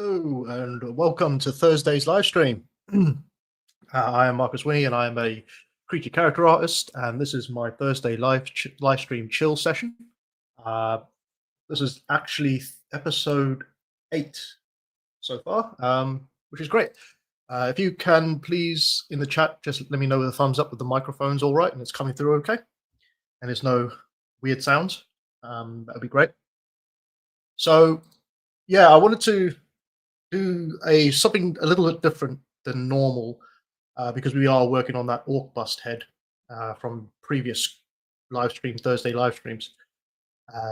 Hello and welcome to Thursday's live stream. I am Marcus Winnie and I am a creature character artist, and this is my Thursday live stream chill session. This is actually episode 8 so far, which is great. If you can please in the chat just let me know with a thumbs up that the microphone's all right and it's coming through okay, and there's no weird sounds. That would be great. So yeah, I wanted to do something a little bit different than normal because we are working on that orc bust head from previous Thursday live streams.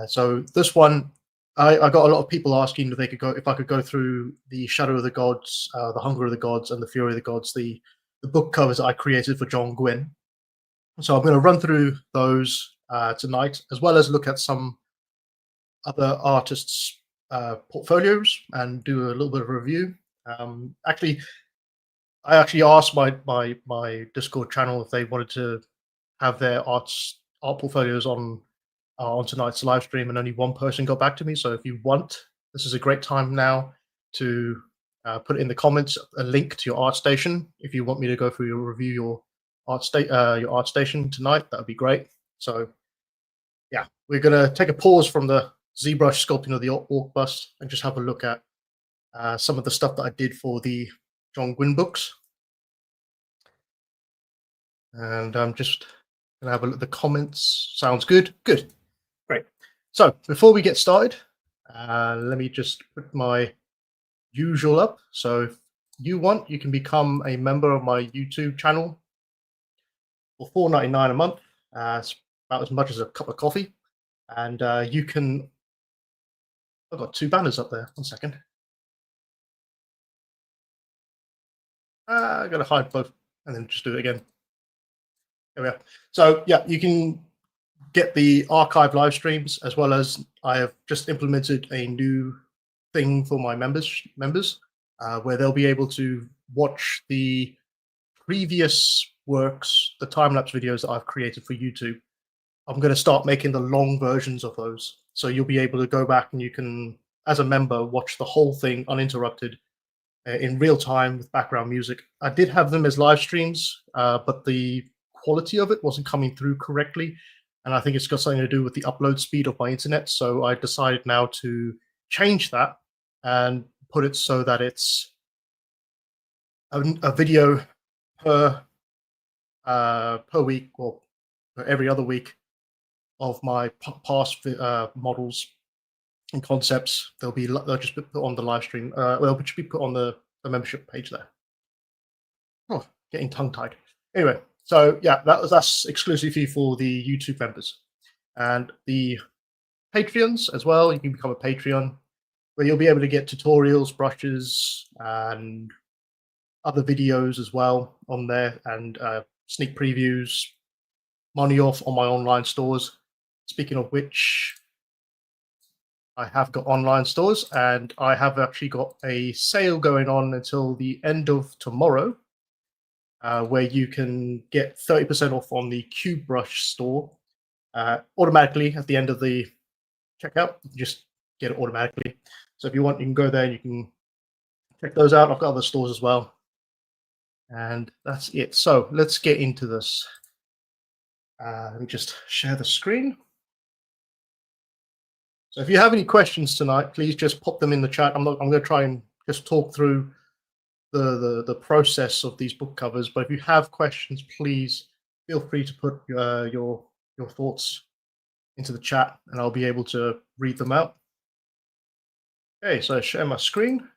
So this one, I got a lot of people asking if I could go through the Shadow of the Gods, the Hunger of the Gods, and the Fury of the Gods, the book covers that I created for John Gwynne. So I'm going to run through those tonight, as well as look at some other artists' portfolios and do a little bit of a review. I actually asked my Discord channel if they wanted to have their art portfolios on tonight's live stream, and only one person got back to me. So if you want, this is a great time now to put in the comments a link to your ArtStation. If you want me to go through your review your ArtStation tonight, that would be great. So yeah, we're gonna take a pause from the ZBrush sculpting of the orc bust and just have a look at some of the stuff that I did for the John Gwynne books. And I'm just gonna have a look at the comments. Sounds good. Good. Great. So before we get started, let me just put my usual up. So if you want, you can become a member of my YouTube channel for $4.99 a month. It's about as much as a cup of coffee. And you can... I've got 2 banners up there. 1 second. I gotta hide both and then just do it again. There we are. So yeah, you can get the archive live streams, as well as I have just implemented a new thing for my members, where they'll be able to watch the previous works, the time-lapse videos that I've created for YouTube. I'm going to start making the long versions of those. So you'll be able to go back and you can, as a member, watch the whole thing uninterrupted in real time with background music. I did have them as live streams, but the quality of it wasn't coming through correctly. And I think it's got something to do with the upload speed of my internet. So I decided now to change that and put it so that it's a video per week, or every other week, of my past models and concepts. They'll just be put on the live stream. They'll just be put on the membership page there. Oh, getting tongue-tied. Anyway, so yeah, that's exclusively for the YouTube members. And the Patreons as well, you can become a Patreon, where you'll be able to get tutorials, brushes, and other videos as well on there, and sneak previews, money off on my online stores. Speaking of which, I have got online stores, and I have actually got a sale going on until the end of tomorrow, where you can get 30% off on the ZBrush store automatically at the end of the checkout. You just get it automatically. So if you want, you can go there and you can check those out. I've got other stores as well. And that's it. So let's get into this. Let me just share the screen. So if you have any questions tonight, please just pop them in the chat. I'm going to try and just talk through the process of these book covers. But if you have questions, please feel free to put your thoughts into the chat, and I'll be able to read them out. Okay, so I share my screen.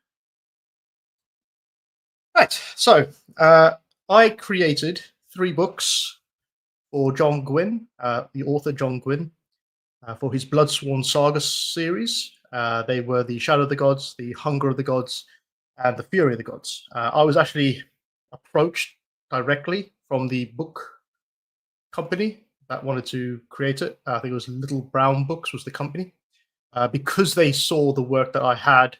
Right, so I created 3 books for John Gwynne, the author John Gwynne, for his Bloodsworn Saga series. They were the Shadow of the Gods, the Hunger of the Gods, and the Fury of the Gods. I was actually approached directly from the book company that wanted to create it. I think it was Little Brown Books was the company, because they saw the work that I had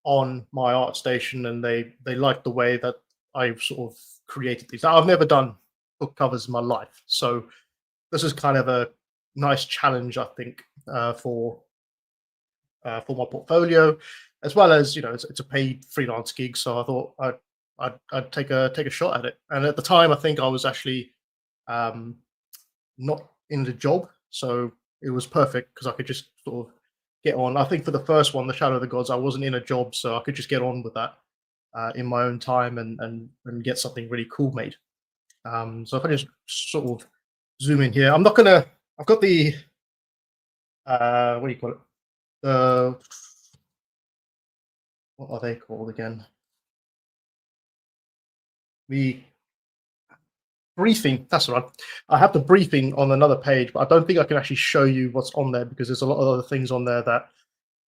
on my ArtStation, and they liked the way that I sort of created these. Now, I've never done book covers in my life, so this is kind of a nice challenge, I think, for for my portfolio, as well as it's a paid freelance gig. So I thought I'd take a shot at it. And at the time, I think I was actually um, not in the job, so it was perfect because I could just sort of get on. I think for the first one, the Shadow of the Gods, I wasn't in a job, so I could just get on with that in my own time and get something really cool made. So if I just sort of zoom in here, I'm not gonna. I've got the what do you call it? The what are they called again? The briefing. That's right. I have the briefing on another page, but I don't think I can actually show you what's on there because there's a lot of other things on there that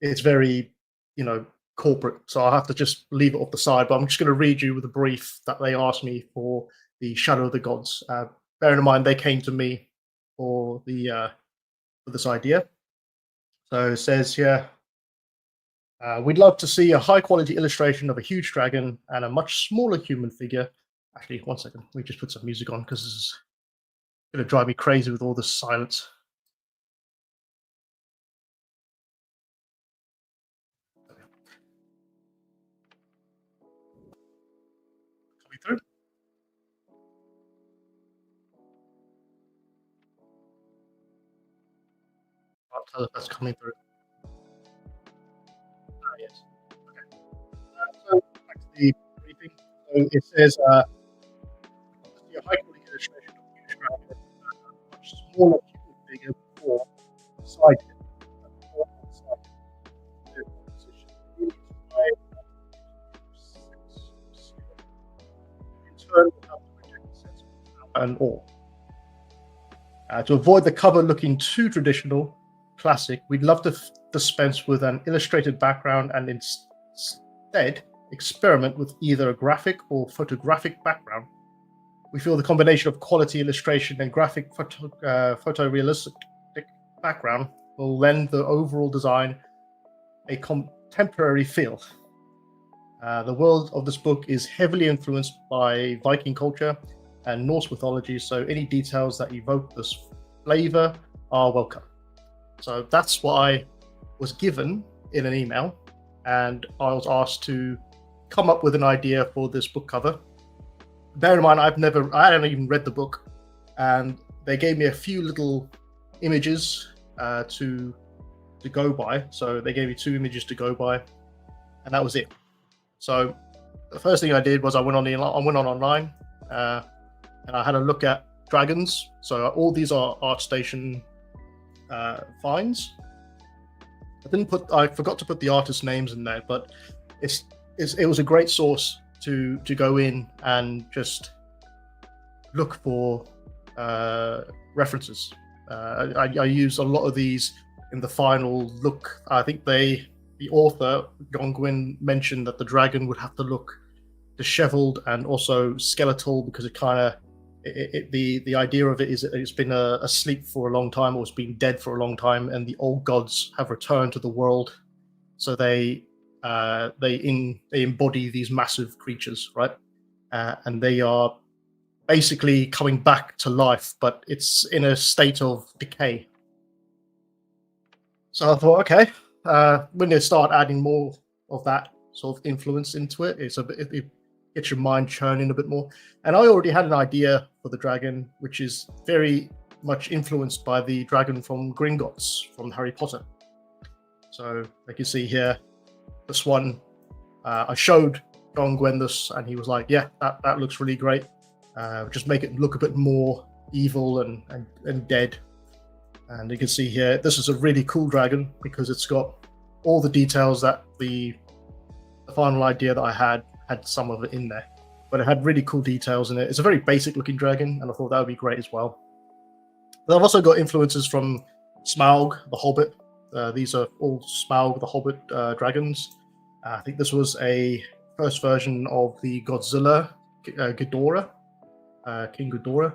it's very, you know, corporate. So I'll have to just leave it off the side. But I'm just going to read you the brief that they asked me for the Shadow of the Gods. Bearing in mind they came to me for the for this idea. So it says here, we'd love to see a high quality illustration of a huge dragon and a much smaller human figure. Actually, one second. Let me just put some music on because this is going to drive me crazy with all this silence. Coming through. I'll tell if that's coming through. Yes. Okay. So back to the briefing. So it says, a high quality illustration of a huge dragon, a much smaller human figure before beside him, and before beside him, the position really in turn will help to project a sense of power and awe. To avoid the cover looking too traditional, classic, we'd love to dispense with an illustrated background and instead experiment with either a graphic or photographic background. We feel the combination of quality illustration and graphic photorealistic background will lend the overall design a contemporary feel. The world of this book is heavily influenced by Viking culture and Norse mythology, so any details that evoke this flavor are welcome. So that's what I was given in an email, and I was asked to come up with an idea for this book cover. Bear in mind, I hadn't even read the book, and they gave me a few little images to go by. So they gave me 2 images to go by, and that was it. So the first thing I did was I went on online, and I had a look at dragons. So all these are ArtStation finds. I forgot to put the artist names in there, but it was a great source to go in and just look for references. I used a lot of these in the final look. I think the author John Gwynn mentioned that the dragon would have to look disheveled and also skeletal because it kind of the idea of it is it's been asleep for a long time, or it's been dead for a long time, and the old gods have returned to the world, so they embody these massive creatures, right? And they are basically coming back to life, but it's in a state of decay. So I thought, okay, when they start adding more of that sort of influence into it, it gets your mind churning a bit more. And I already had an idea for the dragon, which is very much influenced by the dragon from Gringotts from Harry Potter. So like you see here, this one, I showed John Gwen this, and he was like, yeah, that looks really great. Just make it look a bit more evil and dead. And you can see here, this is a really cool dragon because it's got all the details that the final idea that I had some of it in there, but it had really cool details in it. It's a very basic looking dragon, and I thought that would be great as well. But I've also got influences from Smaug the Hobbit. These are all Smaug the Hobbit dragons. I think this was a first version of the Godzilla Ghidorah, King Ghidorah.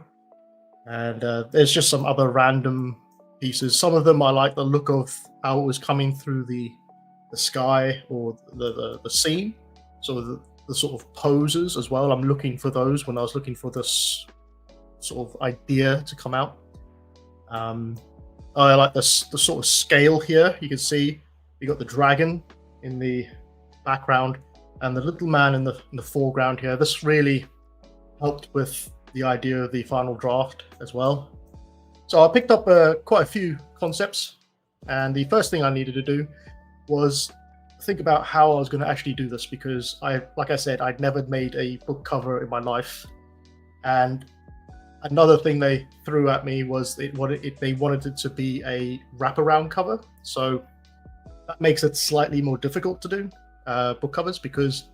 And there's just some other random pieces. Some of them I like the look of how it was coming through the sky or the scene. So the sort of poses as well. I'm looking for those when I was looking for this sort of idea to come out. I like the sort of scale here. You can see You got the dragon in the background and the little man in the foreground here. This really helped with the idea of the final draft as well. So I picked up quite a few concepts, and the first thing I needed to do was think about how I was going to actually do this, because like I said, I'd never made a book cover in my life. And another thing they threw at me was they wanted it to be a wraparound cover. So that makes it slightly more difficult to do book covers, because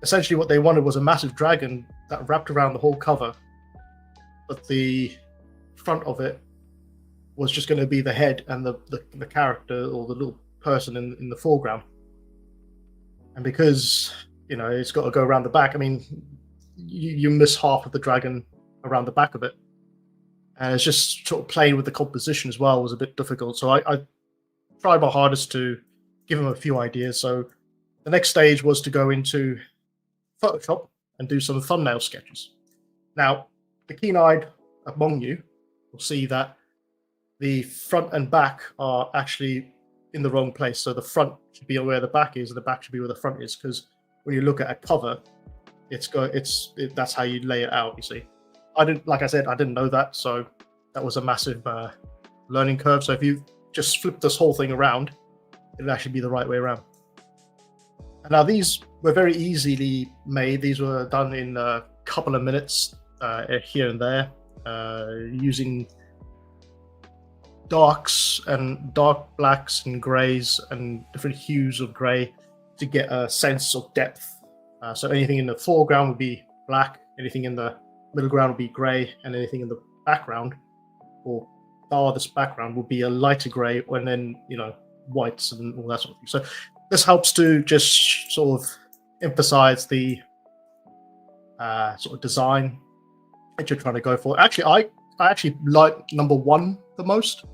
essentially what they wanted was a massive dragon that wrapped around the whole cover, but the front of it was just going to be the head and the character or the little person in the foreground. And because it's got to go around the back, I mean, you miss half of the dragon around the back of it, and it's just sort of playing with the composition as well was a bit difficult. So I tried my hardest to give them a few ideas. So the next stage was to go into Photoshop and do some thumbnail sketches. Now, the keen-eyed among you will see that the front and back are actually in the wrong place. So the front should be where the back is, and the back should be where the front is, because when you look at a cover, that's how you lay it out. You see, like I said, I didn't know that, so that was a massive learning curve. So if you just flip this whole thing around, it'll actually be the right way around. And now these were very easily made. These were done in a couple of minutes here and there, using darks and dark blacks and grays and different hues of gray to get a sense of depth. So anything in the foreground would be black, anything in the middle ground would be gray, and anything in the background or farthest background would be a lighter gray, and then whites and all that sort of thing. So this helps to just sort of emphasize the sort of design that you're trying to go for. Actually, I actually like number 1 the most,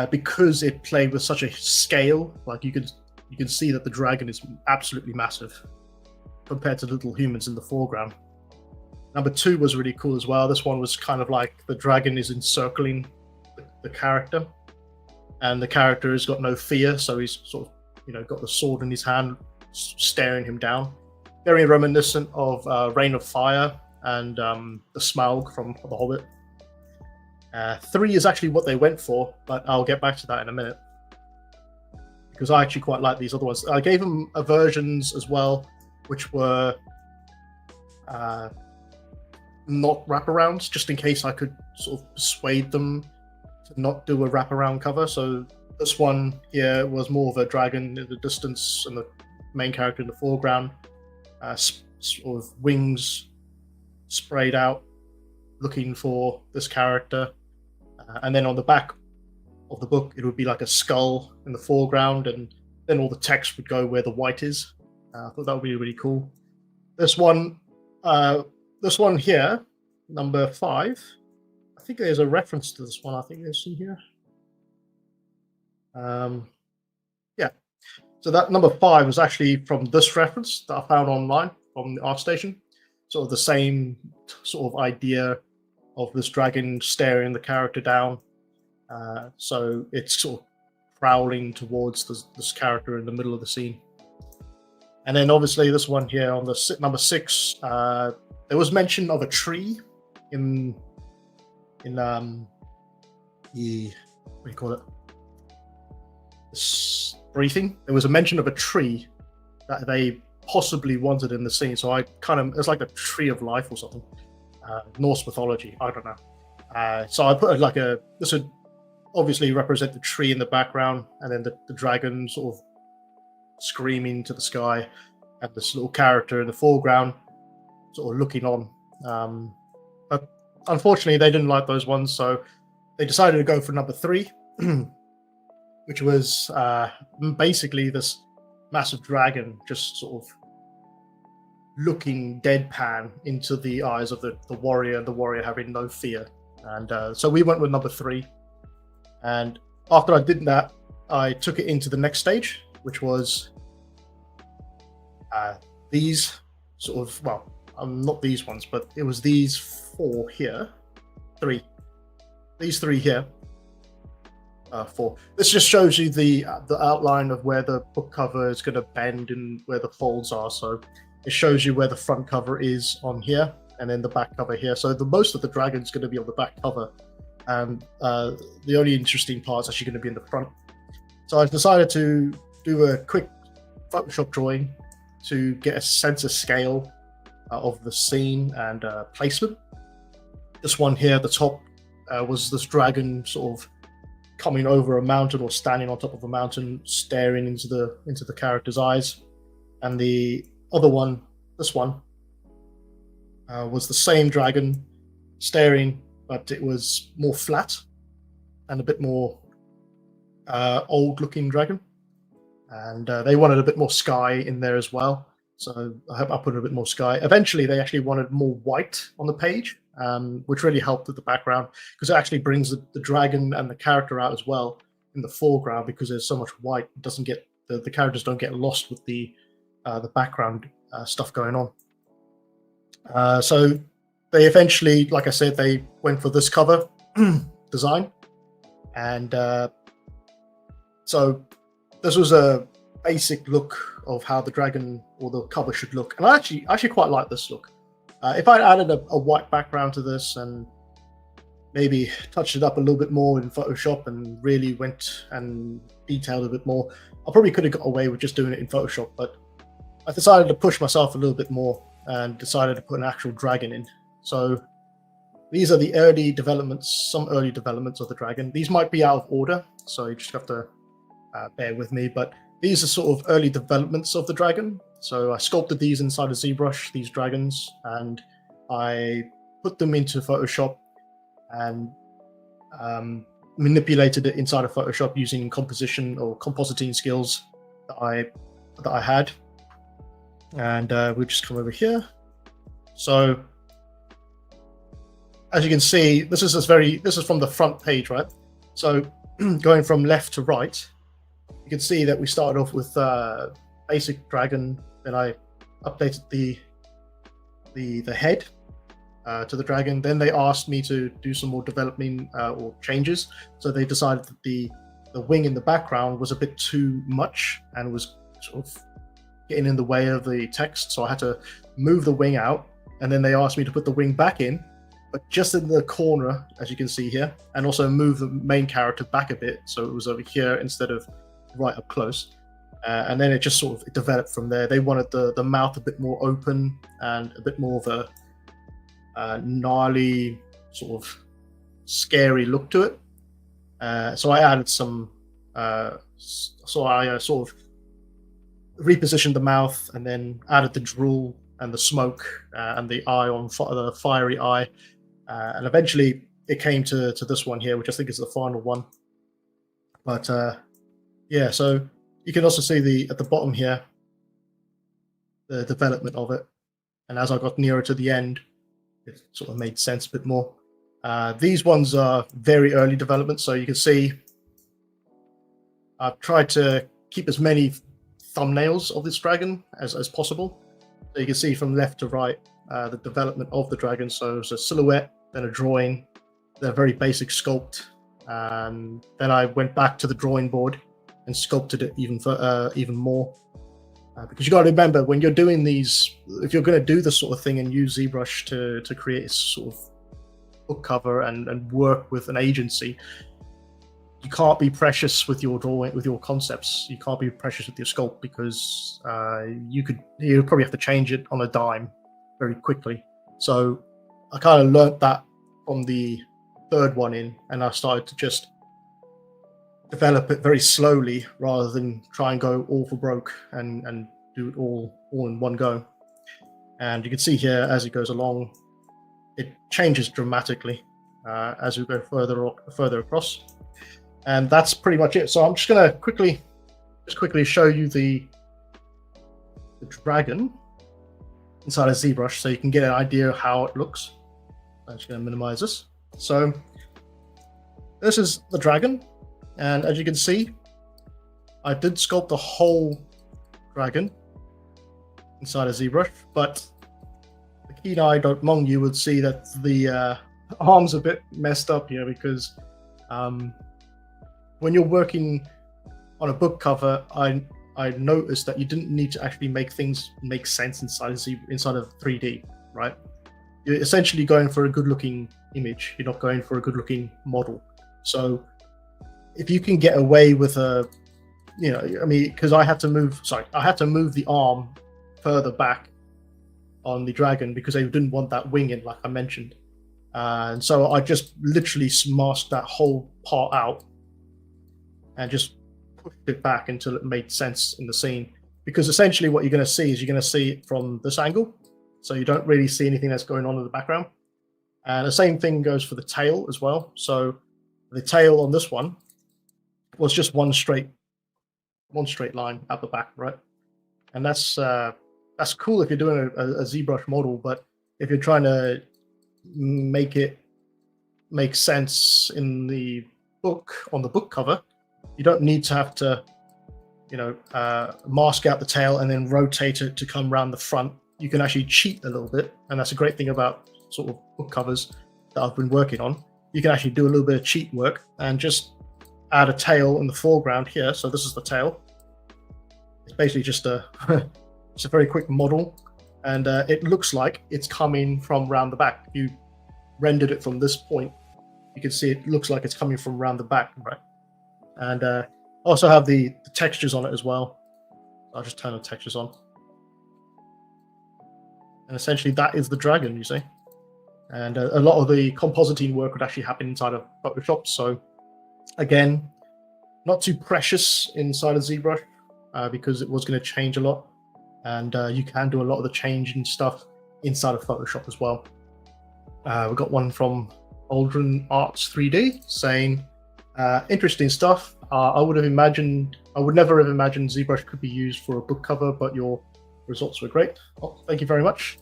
because it played with such a scale. Like you can see that the dragon is absolutely massive compared to little humans in the foreground. Number 2 was really cool as well. This one was kind of like the dragon is encircling the character, and the character has got no fear, so he's sort of got the sword in his hand, staring him down. Very reminiscent of Reign of Fire and the Smaug from The Hobbit. 3 is actually what they went for, but I'll get back to that in a minute, because I actually quite like these other ones. I gave them versions as well, which were not wraparounds, just in case I could sort of persuade them to not do a wraparound cover. So this one here was more of a dragon in the distance and the main character in the foreground, sort of wings sprayed out, looking for this character. And then on the back of the book, it would be like a skull in the foreground, and then all the text would go where the white is. I thought that would be really cool. This one here, number 5, I think there's a reference to this one. I think there's some here. Yeah. So that number 5 was actually from this reference that I found online from the ArtStation. Sort of the same sort of idea of this dragon staring the character down. So it's sort of prowling towards this character in the middle of the scene. And then obviously this one here on the number 6, there was mention of a tree in the, what do you call it? This briefing. There was a mention of a tree that they possibly wanted in the scene. So it's like a tree of life or something. Norse mythology, I don't know. So I put this would obviously represent the tree in the background, and then the dragon sort of screaming to the sky, and this little character in the foreground sort of looking on. But unfortunately, they didn't like those ones, so they decided to go for number 3, which was basically this massive dragon just sort of looking deadpan into the eyes of the warrior, and the warrior having no fear. And so we went with number 3. And after I did that, I took it into the next stage, which was these sort of, well, not these ones, but it was these 4 here. 3. These 3 here. for. This just shows you the outline of where the book cover is going to bend and where the folds are. So it shows you where the front cover is on here, and then the back cover here. So most of the dragon is going to be on the back cover, and the only interesting part is actually going to be in the front. So I decided to do a quick Photoshop drawing to get a sense of scale of the scene and placement. This one here at the top was this dragon sort of coming over a mountain or standing on top of a mountain, staring into the character's eyes. And the other one, this one, was the same dragon staring, but it was more flat and a bit more old-looking dragon. And they wanted a bit more sky in there as well. So I hope I put a bit more sky. Eventually, they actually wanted more white on the page, which really helped with the background, because it actually brings the dragon and the character out as well in the foreground, because there's so much white. It doesn't get the characters don't get lost with the background stuff going on. So they eventually, like I said, they went for this cover design, and so this was a basic look of how the dragon or the cover should look, and I actually quite like this look. If I added a white background to this and maybe touched it up a little bit more in Photoshop and really went and detailed a bit more, I probably could have got away with just doing it in Photoshop, but I decided to push myself a little bit more and decided to put an actual dragon in. So these are the early developments, some early developments of the dragon. These might be out of order, so you just have to bear with me, but these are sort of early developments of the dragon. So I sculpted these inside of ZBrush, these dragons, and I put them into Photoshop and manipulated it inside of Photoshop using composition or compositing skills that I had. And we'll just come over here. So as you can see, this is from the front page, right? So going from left to right, you can see that we started off with basic dragon. Then I updated the head to the dragon. Then they asked me to do some more development or changes. So they decided that the wing in the background was a bit too much and was sort of getting in the way of the text. So I had to move the wing out. And then they asked me to put the wing back in, but just in the corner, as you can see here, and also move the main character back a bit. So it was over here instead of right up close. And then it just sort of developed from there. They wanted the mouth a bit more open and a bit more of a gnarly, sort of scary look to it. So I added some, so I sort of repositioned the mouth and then added the drool and the smoke and the eye on the fiery eye. And eventually it came to this one here, which I think is the final one. But yeah, so you can also see at the bottom here, the development of it. And as I got nearer to the end, it sort of made sense a bit more. These ones are very early development. So you can see I've tried to keep as many thumbnails of this dragon as possible. So you can see from left to right, the development of the dragon. So it's a silhouette, then a drawing, then a very basic sculpt. Then I went back to the drawing board and sculpted it even more. Because you got to remember, when you're doing these, if you're going to do this sort of thing and use ZBrush to create a sort of book cover and work with an agency, you can't be precious with your drawing, with your concepts. You can't be precious with your sculpt, because you probably have to change it on a dime very quickly. So I kind of learnt that from the third one in, and I started to just develop it very slowly rather than try and go all for broke and do it all in one go. And you can see here, as it goes along, it changes dramatically as we go further across. And that's pretty much it. So I'm just going to quickly show you the dragon inside of ZBrush so you can get an idea of how it looks. I'm just going to minimize this. So this is the dragon. And as you can see, I did sculpt the whole dragon inside of ZBrush, but the keen-eyed among you would see that the arm's a bit messed up here, because when you're working on a book cover, I noticed that you didn't need to actually make things make sense inside of 3D, right? You're essentially going for a good-looking image. You're not going for a good-looking model. So if you can get away with a, I mean, because I had to move the arm further back on the dragon because I didn't want that wing in, like I mentioned. And so I just literally masked that whole part out and just pushed it back until it made sense in the scene. Because essentially what you're going to see is you're going to see it from this angle. So you don't really see anything that's going on in the background. And the same thing goes for the tail as well. So the tail on this one was just one straight line out the back, right? And that's cool if you're doing a ZBrush model, but if you're trying to make it make sense in the book, on the book cover, you don't need to have to, mask out the tail and then rotate it to come around the front. You can actually cheat a little bit, and that's a great thing about sort of book covers that I've been working on. You can actually do a little bit of cheat work and just add a tail in the foreground here. So this is the tail. It's basically just it's a very quick model, and it looks like it's coming from around the back. If you rendered it from this point, you can see it looks like it's coming from around the back, right? And also have the textures on it as well. I'll just turn the textures on. And essentially that is the dragon, you see. And a lot of the compositing work would actually happen inside of Photoshop. So again, not too precious inside of ZBrush because it was going to change a lot. And you can do a lot of the changing stuff inside of Photoshop as well. We got one from Aldrin Arts 3D saying, interesting stuff. I would never have imagined ZBrush could be used for a book cover, but your results were great. Oh, thank you very much.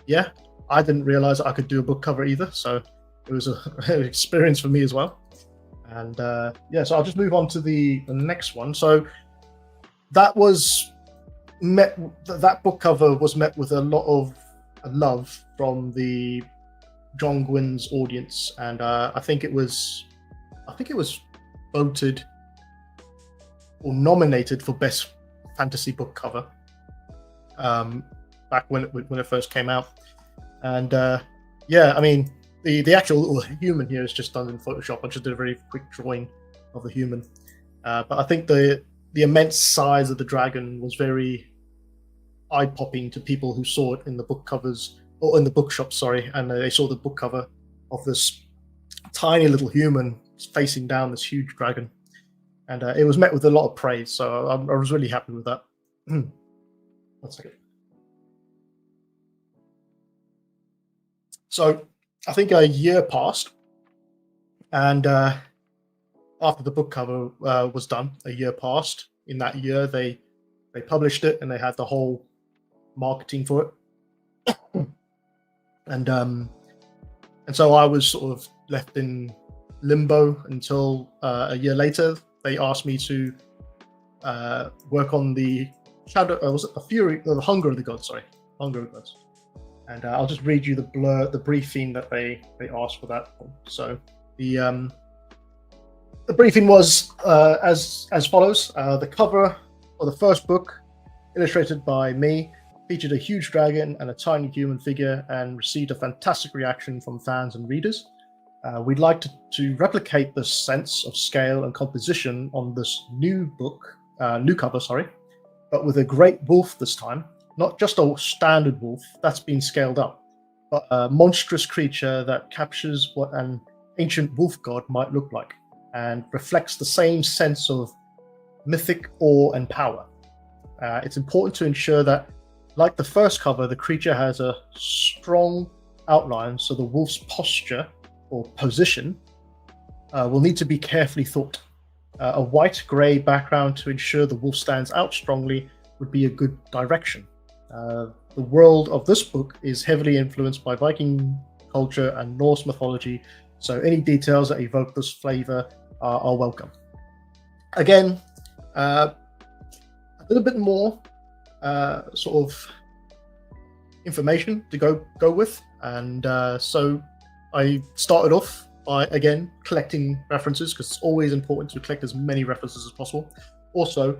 Yeah, I didn't realize I could do a book cover either, so it was an experience for me as well. And yeah, so I'll just move on to the next one. So that book cover was met with a lot of love from the John Gwynn's audience, and I think it was voted or nominated for best fantasy book cover back when it first came out. And yeah, I mean the actual human here is just done in Photoshop. I just did a very quick drawing of the human, but I think the immense size of the dragon was very eye-popping to people who saw it in the book covers, or in the bookshop, sorry, and they saw the book cover of this tiny little human facing down this huge dragon. And it was met with a lot of praise, so I was really happy with that. 1 second. So I think a year passed, and after the book cover was done, a year passed. In that year, they published it, and they had the whole marketing for it. And so I was sort of left in limbo until a year later. They asked me to work on the shadow. Was it the Hunger of the Gods? Sorry, Hunger of the Gods. And I'll just read you the briefing that they asked for that. So the briefing was as follows. The cover of the first book, illustrated by me, featured a huge dragon and a tiny human figure, and received a fantastic reaction from fans and readers. We'd like to replicate this sense of scale and composition on this new cover, but with a great wolf this time. Not just a standard wolf that's been scaled up, but a monstrous creature that captures what an ancient wolf god might look like and reflects the same sense of mythic awe and power. It's important to ensure that, like the first cover, the creature has a strong outline, so the wolf's posture or position will need to be carefully thought. A white-grey background to ensure the wolf stands out strongly would be a good direction. The world of this book is heavily influenced by Viking culture and Norse mythology, so any details that evoke this flavor are welcome. Again, a little bit more sort of information to go with, and so I started off by, again, collecting references, because it's always important to collect as many references as possible. Also,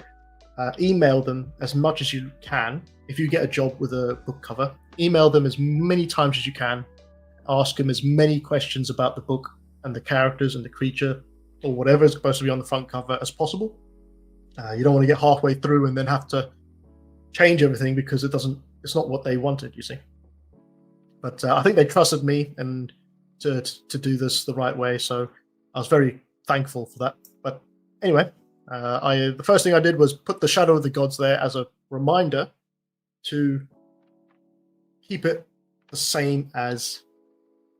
email them as much as you can. If you get a job with a book cover, email them as many times as you can. Ask them as many questions about the book and the characters and the creature or whatever is supposed to be on the front cover as possible. You don't want to get halfway through and then have to change everything because it's not what they wanted, you see. But I think they trusted me and to do this the right way, so I was very thankful for that. But anyway, the first thing I did was put the Shadow of the Gods there as a reminder to keep it the same as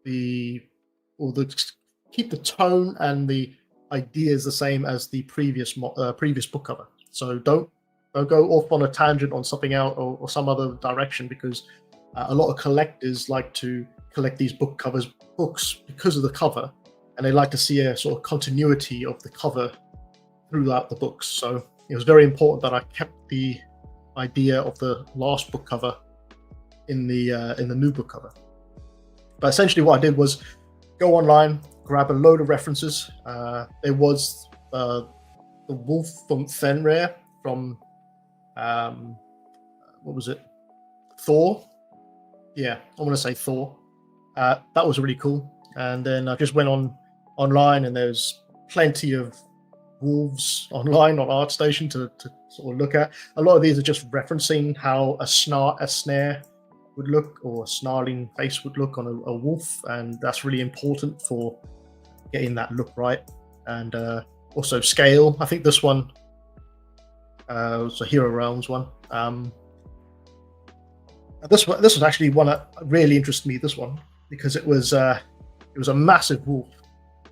keep the tone and the ideas the same as the previous book cover. So don't go off on a tangent on something else or some other direction, because a lot of collectors like to collect these books because of the cover, and they like to see a sort of continuity of the cover throughout the books. So it was very important that I kept the idea of the last book cover in the new book cover. But essentially what I did was go online, grab a load of references. There was the wolf from Fenrir from what was it? Thor? Yeah, I want to say Thor. That was really cool. And then I just went online, and there's plenty of wolves online on ArtStation to sort of look at. A lot of these are just referencing how a snare would look, or a snarling face would look on a wolf, and that's really important for getting that look right. And also scale. I think this one was a Hero Realms one. This was actually one that really interested me. This one, because it was a massive wolf,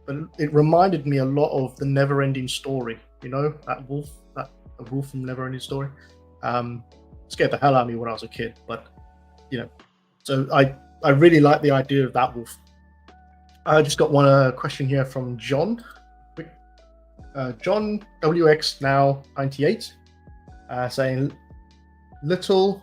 but it reminded me a lot of the Neverending Story. You know, a wolf from Neverending Story. Scared the hell out of me when I was a kid, but so I really like the idea of that wolf. I just got one question here from John. John WX now 98, saying little,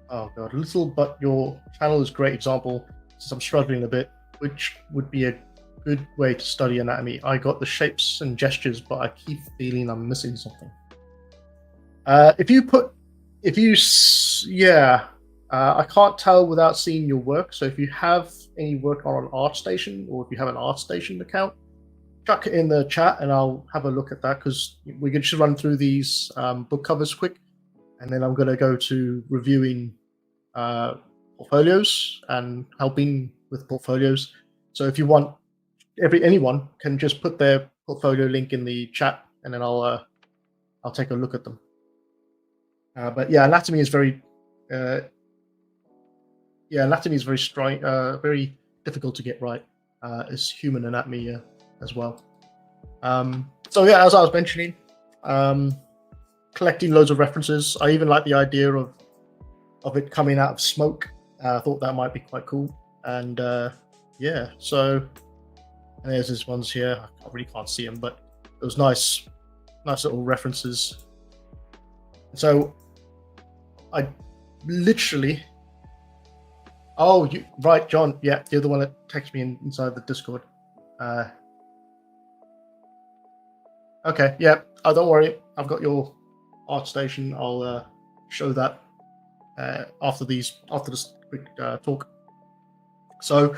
but your channel is a great example, since I'm struggling a bit, which would be a good way to study anatomy. I got the shapes and gestures, but I keep feeling I'm missing something. I can't tell without seeing your work. So if you have any work on ArtStation, or if you have an ArtStation account, chuck it in the chat and I'll have a look at that, because we can just run through these book covers quick, and then I'm going to go to reviewing portfolios and helping with portfolios. So if you want, anyone can just put their portfolio link in the chat, and then I'll take a look at them. But yeah, anatomy is very very difficult to get right. It's human anatomy as well. So yeah, as I was mentioning, collecting loads of references. I even like the idea of it coming out of smoke. I thought that might be quite cool. And yeah, so there's these ones here. I really can't see them, but it was nice little references. So I literally, right, John, yeah, you're the one that texted me inside the Discord. Okay, yeah, don't worry, I've got your ArtStation. I'll show that after this quick talk. So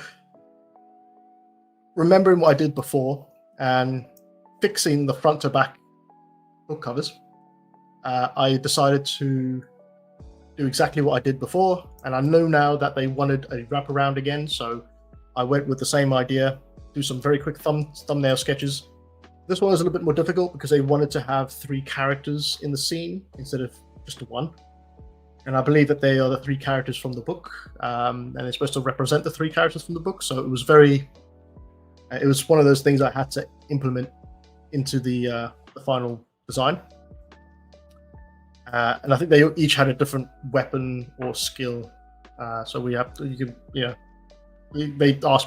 remembering what I did before and fixing the front to back book covers, I decided to do exactly what I did before, and I know now that they wanted a wraparound again, so I went with the same idea, do some very quick thumbnail sketches. This one was a little bit more difficult because they wanted to have 3 characters in the scene instead of just one, and I believe that they are the 3 characters from the book, and they're supposed to represent the 3 characters from the book. So it was one of those things I had to implement into the final design. And I think they each had a different weapon or skill. So they asked me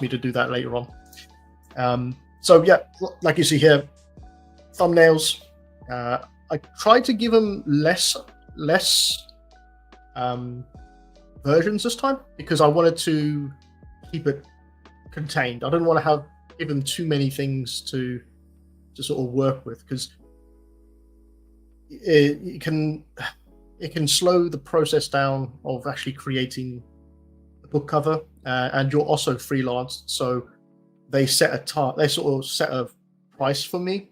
to do that later on. So yeah, like you see here, thumbnails. I tried to give them less versions this time, because I wanted to keep it contained. I don't want to give them too many things to sort of work with, because it can slow the process down of actually creating the book cover. And you're also freelance, so they sort of set a price for me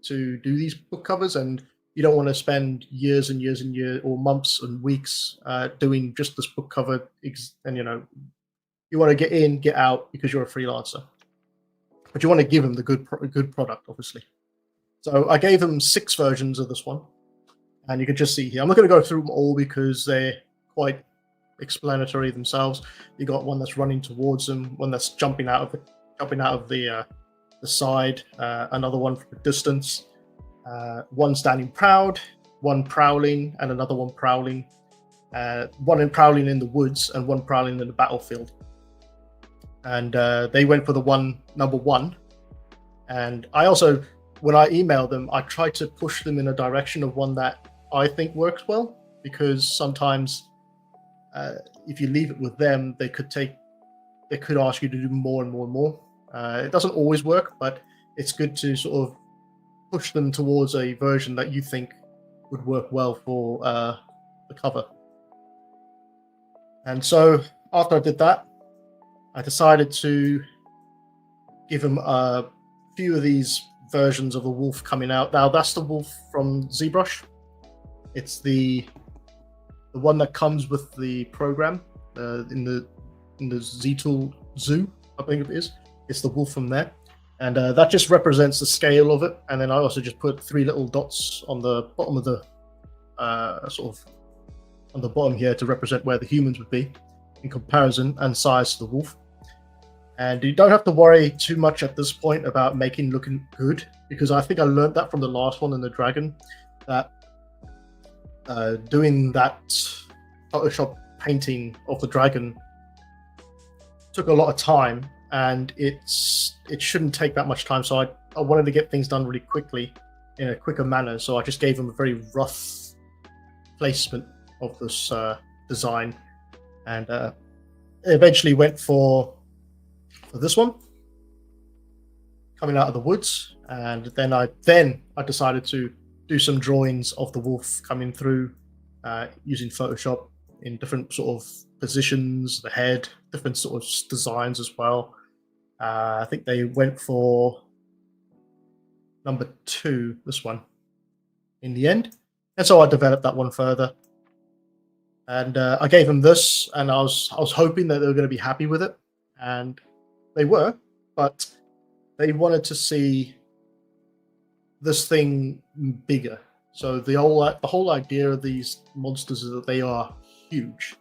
to do these book covers, and you don't want to spend years and years and years, or months and weeks, doing just this book cover. And you want to get in, get out, because you're a freelancer, but you want to give them the good product, obviously. So I gave them 6 versions of this one, and you can just see here. I'm not going to go through them all because they're quite explanatory themselves. You got one that's running towards them, one that's jumping out of the side, another one from a distance, one standing proud, one prowling, and another one prowling, one prowling in the woods and one prowling in the battlefield. And they went for the number one. And I also, when I emailed them, I tried to push them in a direction of one that I think works well, because sometimes if you leave it with them, they could ask you to do more and more and more. It doesn't always work, but it's good to sort of push them towards a version that you think would work well for the cover. And so after I did that, I decided to give them a few of these versions of the wolf coming out. Now that's the wolf from ZBrush. It's the one that comes with the program in the Z-Tool Zoo, I think it is. It's the wolf from there, and that just represents the scale of it. And then I also just put 3 little dots on the bottom of the sort of on the bottom here to represent where the humans would be in comparison and size to the wolf. And you don't have to worry too much at this point about looking good, because I think I learned that from the last one in the dragon, that doing that Photoshop painting of the dragon took a lot of time, and it shouldn't take that much time. So I wanted to get things done really quickly in a quicker manner. So I just gave them a very rough placement of this design, and eventually went for this one coming out of the woods. And then I decided to do some drawings of the wolf coming through using Photoshop in different sort of positions, the head, different sort of designs as well. I think they went for number 2, this one, in the end. And so I developed that one further. And I gave them this, and I was hoping that they were going to be happy with it, and they were, but they wanted to see this thing bigger. So the whole idea of these monsters is that they are huge,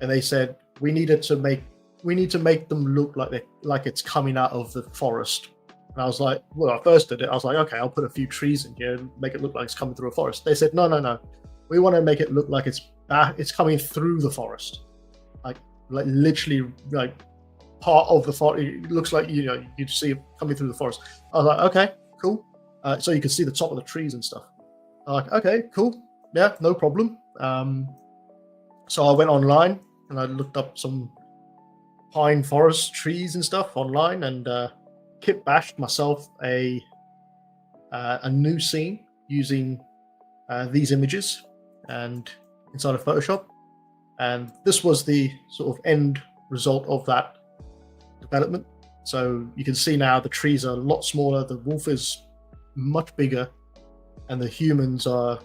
and they said we need to make them look like it's coming out of the forest. And I was like, well, I first did it, I was like, okay, I'll put a few trees in here and make it look like it's coming through a forest. They said, no, we want to make it look like it's coming through the forest, like literally, like part of the forest. It looks like you'd see it coming through the forest. I was like, okay, cool. So you can see the top of the trees and stuff. I'm like, okay, cool, yeah, no problem. So I went online and I looked up some pine forest trees and stuff online, and kit bashed myself a new scene using these images and inside of Photoshop. And this was the sort of end result of that development. So you can see now the trees are a lot smaller, the wolf is much bigger, and the humans are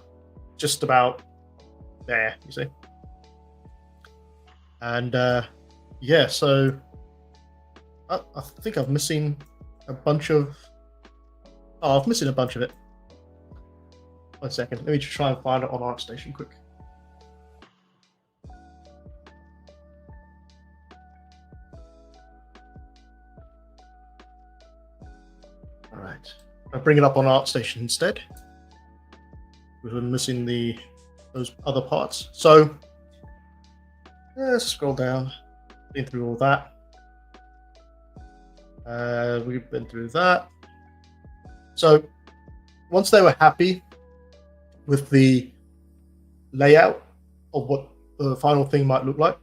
just about there, you see. And yeah, so I think I'm missing a bunch of it. 1 second, let me just try and find it on ArtStation quick. All right, I'll bring it up on ArtStation instead, because I'm missing those other parts. So let's scroll down, been through all that. We've been through that. So once they were happy with the layout of what the final thing might look like,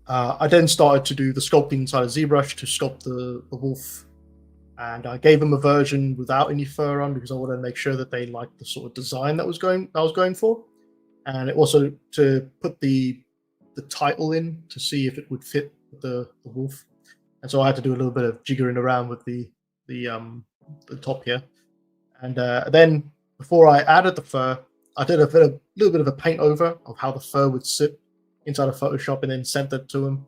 I then started to do the sculpting inside of ZBrush to sculpt the wolf, and I gave them a version without any fur on because I wanted to make sure that they liked the sort of design that I was going for, and it also to put the title in to see if it would fit the wolf, and so I had to do a little bit of jiggering around with the top here, and then before I added the fur, I did a little bit of a paint over of how the fur would sit inside of Photoshop, and then sent that to them,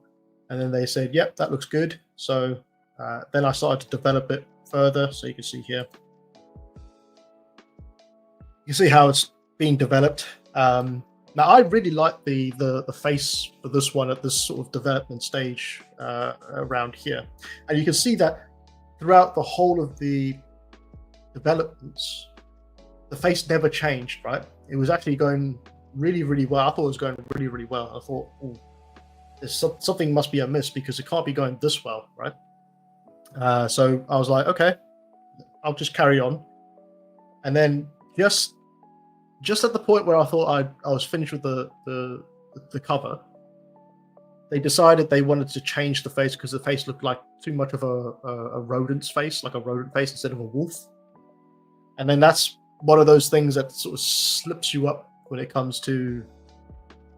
and then they said, "Yep, that looks good." So then I started to develop it further. So you can see here, you see how it's being developed. Now I really like the face for this one at this sort of development stage around here, and you can see that throughout the whole of the developments, the face never changed. Right, it was actually going really, really well. I thought it was going really, really well. I thought, oh, there's something must be amiss because it can't be going this well, right? So I was like, okay, I'll just carry on. And then just at the point where I thought I was finished with the cover, they decided they wanted to change the face because the face looked like too much of a rodent's face, like a rodent face instead of a wolf. And then that's one of those things that sort of slips you up when it comes to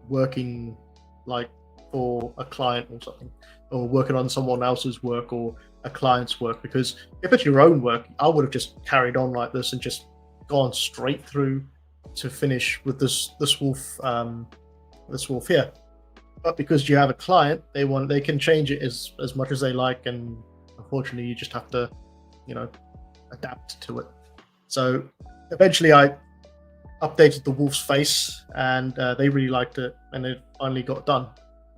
working like for a client or something, or working on someone else's work or a client's work, because if it's your own work, I would have just carried on like this and just gone straight through to finish with this wolf here. But because you have a client, they can change it as much as they like, and unfortunately you just have to, adapt to it. So eventually I updated the wolf's face, and they really liked it, and it finally got done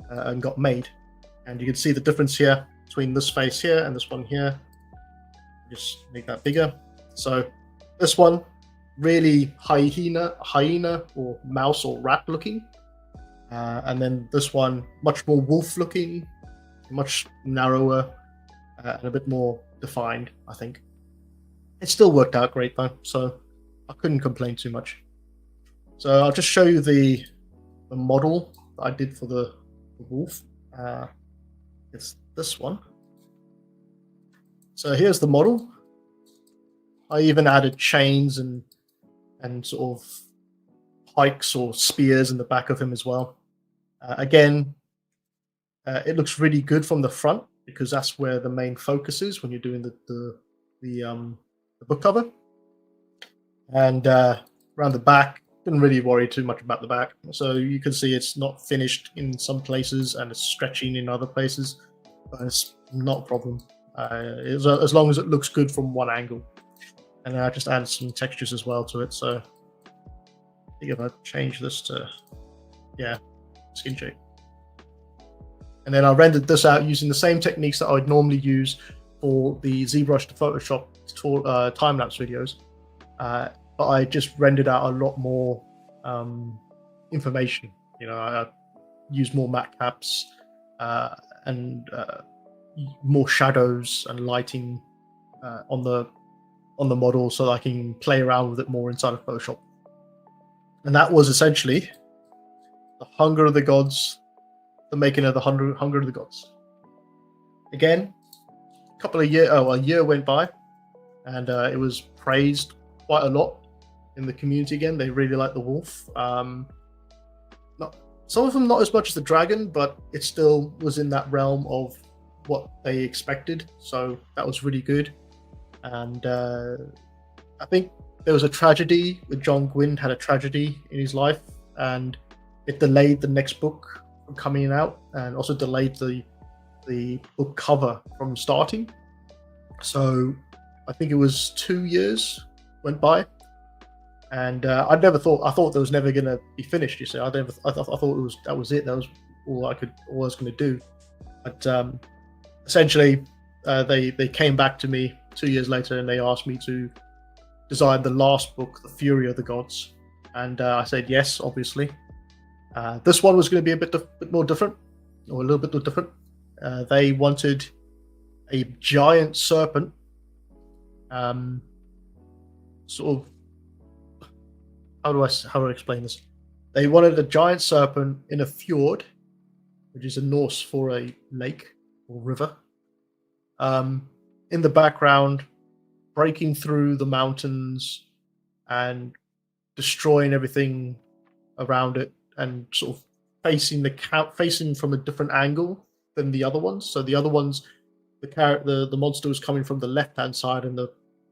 and got made. And you can see the difference here between this face here and this one here. Just make that bigger. So this one really hyena or mouse or rat looking, and then this one much more wolf looking, much narrower, and a bit more defined. I think it still worked out great though, so I couldn't complain too much. So I'll just show you the model that I did for the wolf. It's this one. So here's the model. I even added chains and sort of pikes or spears in the back of him as well. Again, it looks really good from the front because that's where the main focus is when you're doing the book cover. And around the back, didn't really worry too much about the back. So you can see it's not finished in some places and it's stretching in other places, but it's not a problem. As long as it looks good from one angle. And then I just added some textures as well to it. So I think if I change this to, skin shape. And then I rendered this out using the same techniques that I would normally use for the ZBrush to Photoshop time-lapse videos. But I just rendered out a lot more information. I used more matte caps and more shadows and lighting on the model, so that I can play around with it more inside of Photoshop. And that was essentially the Hunger of the Gods, the making of the Hunger of the Gods. Again, a year went by, and it was praised quite a lot in the community. Again, they really liked the wolf. Some of them not as much as the dragon, but it still was in that realm of what they expected. So that was really good. And I think there was a tragedy with John Gwynne, had a tragedy in his life, and it delayed the next book from coming out, and also delayed the book cover from starting. So I think it was 2 years went by, and I thought that was never going to be finished. You see, I thought that was it. That was all I was going to do. But essentially, they came back to me 2 years later, and they asked me to design the last book, The Fury of the Gods, and I said yes, obviously. This one was going to be a bit more different, or a little bit more different. They wanted a giant serpent, sort of. How do I explain this? They wanted a giant serpent in a fjord which is a Norse for a lake or river. In the background, breaking through the mountains and destroying everything around it, and sort of facing from a different angle than the other ones. So the other ones, the monster was coming from the left hand side, and the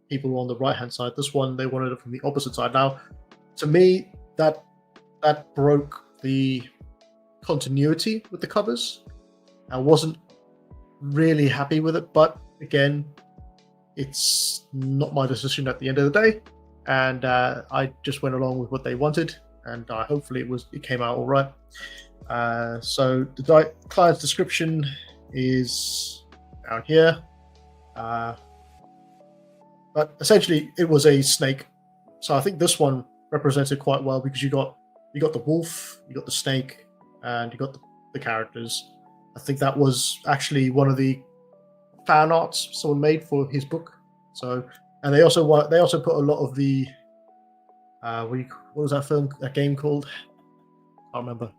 people were on the right hand side. This one, they wanted it from the opposite side. Now, to me, that broke the continuity with the covers. I wasn't really happy with it, but again, it's not my decision at the end of the day, and I just went along with what they wanted, and hopefully it came out all right. So the client's description is down here, but essentially it was a snake. So I think this one represents it quite well, because you got the wolf, you got the snake, and you got the characters. I think that was actually one of the fan arts someone made for his book. So, and they also put a lot of the what was that game called? I can't remember.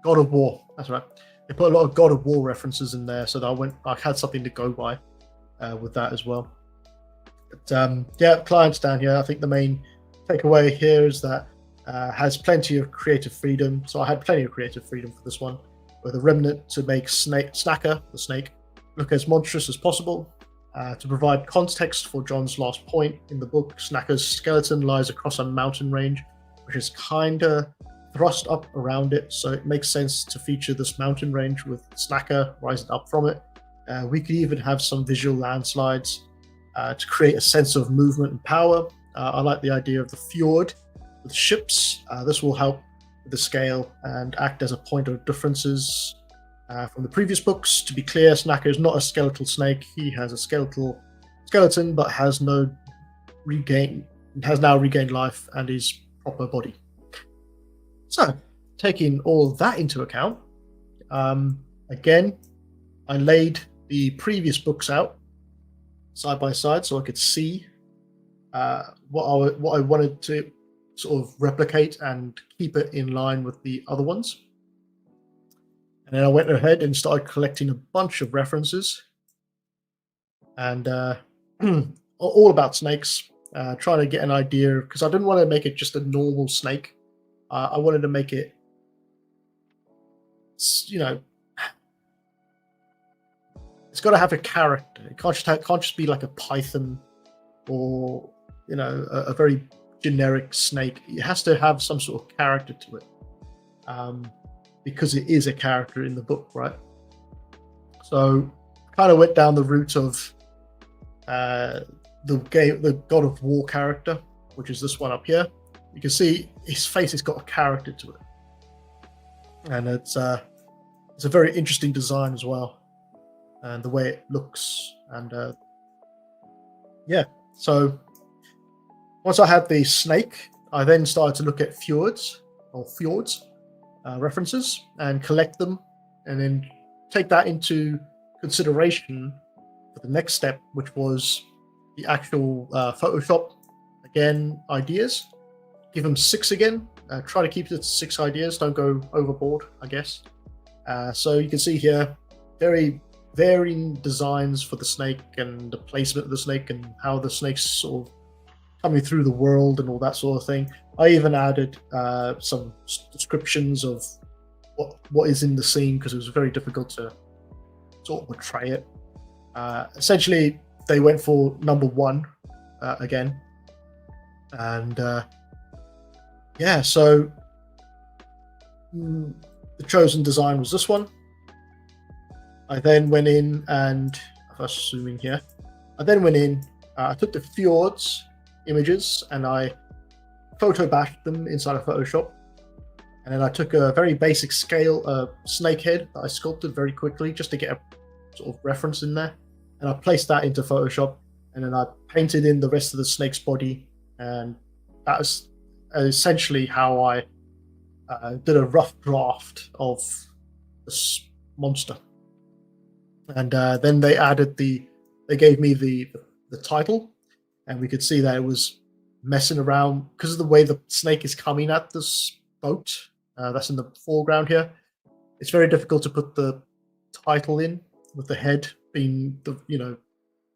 God of War. That's right. They put a lot of God of War references in there, so that I had something to go by with that as well. But yeah, clients down here. I think the main takeaway here is that has plenty of creative freedom. So I had plenty of creative freedom for this one, with a remnant to make Snacker, the snake, look as monstrous as possible. To provide context for John's last point in the book, Snacker's skeleton lies across a mountain range, which is kind of thrust up around it, so it makes sense to feature this mountain range with Snacker rising up from it. We could even have some visual landslides to create a sense of movement and power. I like the idea of the fjord with ships. This will help with the scale and act as a point of differences from the previous books. To be clear, Snacker is not a skeletal snake. He has a skeleton, but has now regained life and his proper body. So, taking all that into account, again, I laid the previous books out side by side so I could see what I wanted to sort of replicate and keep it in line with the other ones. And then I went ahead and started collecting a bunch of references, and all about snakes, trying to get an idea, because I didn't want to make it just a normal snake. I wanted to make it, it's got to have a character. It can't just be like a python or a very generic snake. It has to have some sort of character to it, because it is a character in the book, right? So kind of went down the route of the God of War character, which is this one up here. You can see his face has got a character to it, and it's a very interesting design as well, and the way it looks. And yeah, so once I had the snake, I then started to look at fjords references and collect them, and then take that into consideration for the next step, which was the actual Photoshop ideas. Give them 6 again. Try to keep it to 6 ideas. Don't go overboard, I guess. So you can see here very varying designs for the snake, and the placement of the snake, and how the snake's sort of coming through the world and all that sort of thing. I even added some descriptions of what is in the scene, because it was very difficult to sort of portray it. Essentially, they went for number 1 again, and yeah, so the chosen design was this one. I then went in and, if I was zooming here, I took the fjords images and I photo bashed them inside of Photoshop, and then I took a very basic scale snake head that I sculpted very quickly just to get a sort of reference in there, and I placed that into Photoshop, and then I painted in the rest of the snake's body, and that was essentially how I did a rough draft of this monster. And then they gave me the title, and we could see that it was messing around because of the way the snake is coming at this boat that's in the foreground here. it's very difficult to put the title in with the head being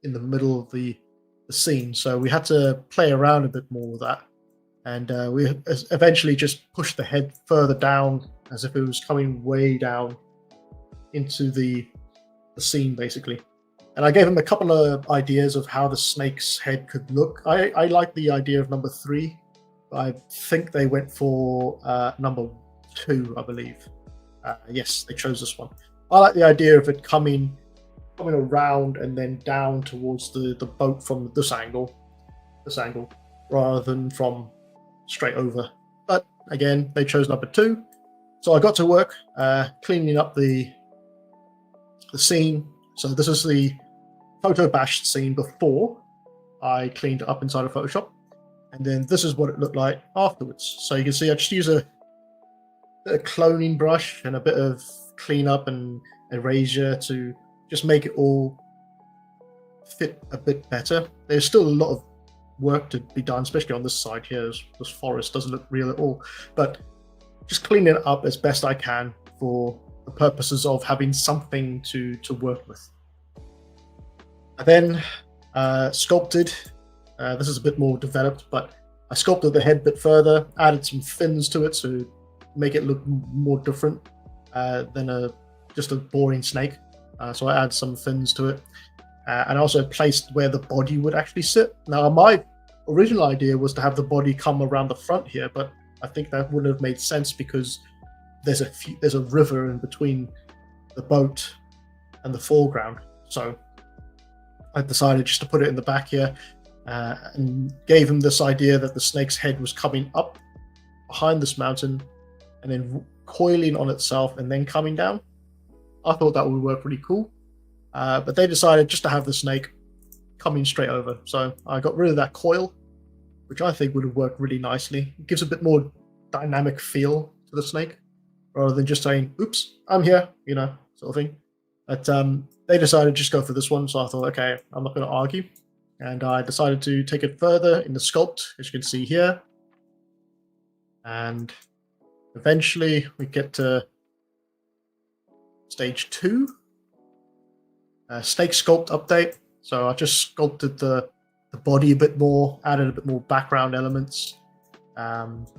in the middle of the scene. So we had to play around a bit more with that, and we eventually just pushed the head further down as if it was coming way down into the scene, basically. And I gave him a couple of ideas of how the snake's head could look. I like the idea of number 3. I think they went for number 2, I believe. Yes, they chose this one. I like the idea of it coming around and then down towards the boat from this angle, rather than from straight over. But again, they chose number 2. So I got to work cleaning up the scene. So this is the photo bashed scene before I cleaned it up inside of Photoshop. And then this is what it looked like afterwards. So you can see I just use a bit of cloning brush and a bit of cleanup and erasure to just make it all fit a bit better. There's still a lot of work to be done, especially on this side here. This forest doesn't look real at all. But just cleaning it up as best I can for the purposes of having something to work with. I then sculpted. This is a bit more developed, but I sculpted the head a bit further, added some fins to it to make it look more different than just a boring snake. So I added some fins to it, and also placed where the body would actually sit. Now, my original idea was to have the body come around the front here, but I think that wouldn't have made sense because there's a river in between the boat and the foreground. So I decided just to put it in the back here, and gave him this idea that the snake's head was coming up behind this mountain and then coiling on itself and then coming down. I thought that would work pretty cool, but they decided just to have the snake coming straight over. So I got rid of that coil, which I think would have worked really nicely. It gives a bit more dynamic feel to the snake, rather than just saying, oops, I'm here, sort of thing. But they decided to just go for this one, so I thought, okay, I'm not going to argue. And I decided to take it further in the sculpt, as you can see here. And eventually we get to stage 2, snake sculpt update. So I just sculpted the body a bit more, added a bit more background elements. Developed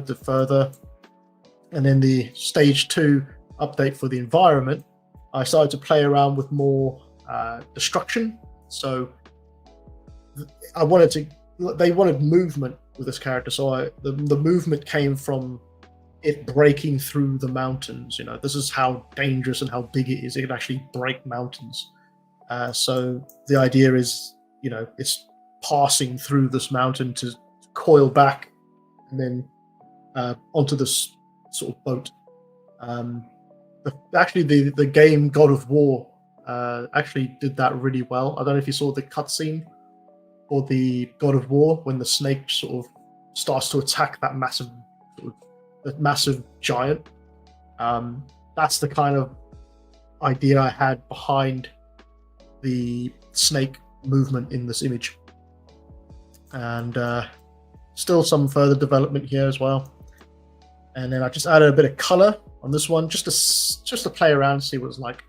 it further. And then the stage 2 update for the environment, I started to play around with more destruction. So they wanted movement with this character, so the movement came from it breaking through the mountains. This is how dangerous and how big it is. It can actually break mountains. So the idea is, it's passing through this mountain to coil back and then onto this sort of boat. Actually, the game God of War actually did that really well. I don't know if you saw the cutscene for the God of War when the snake sort of starts to attack that massive giant. That's the kind of idea I had behind the snake movement in this image. And still some further development here as well. And then I just added a bit of color on this one just to play around and see what it's like.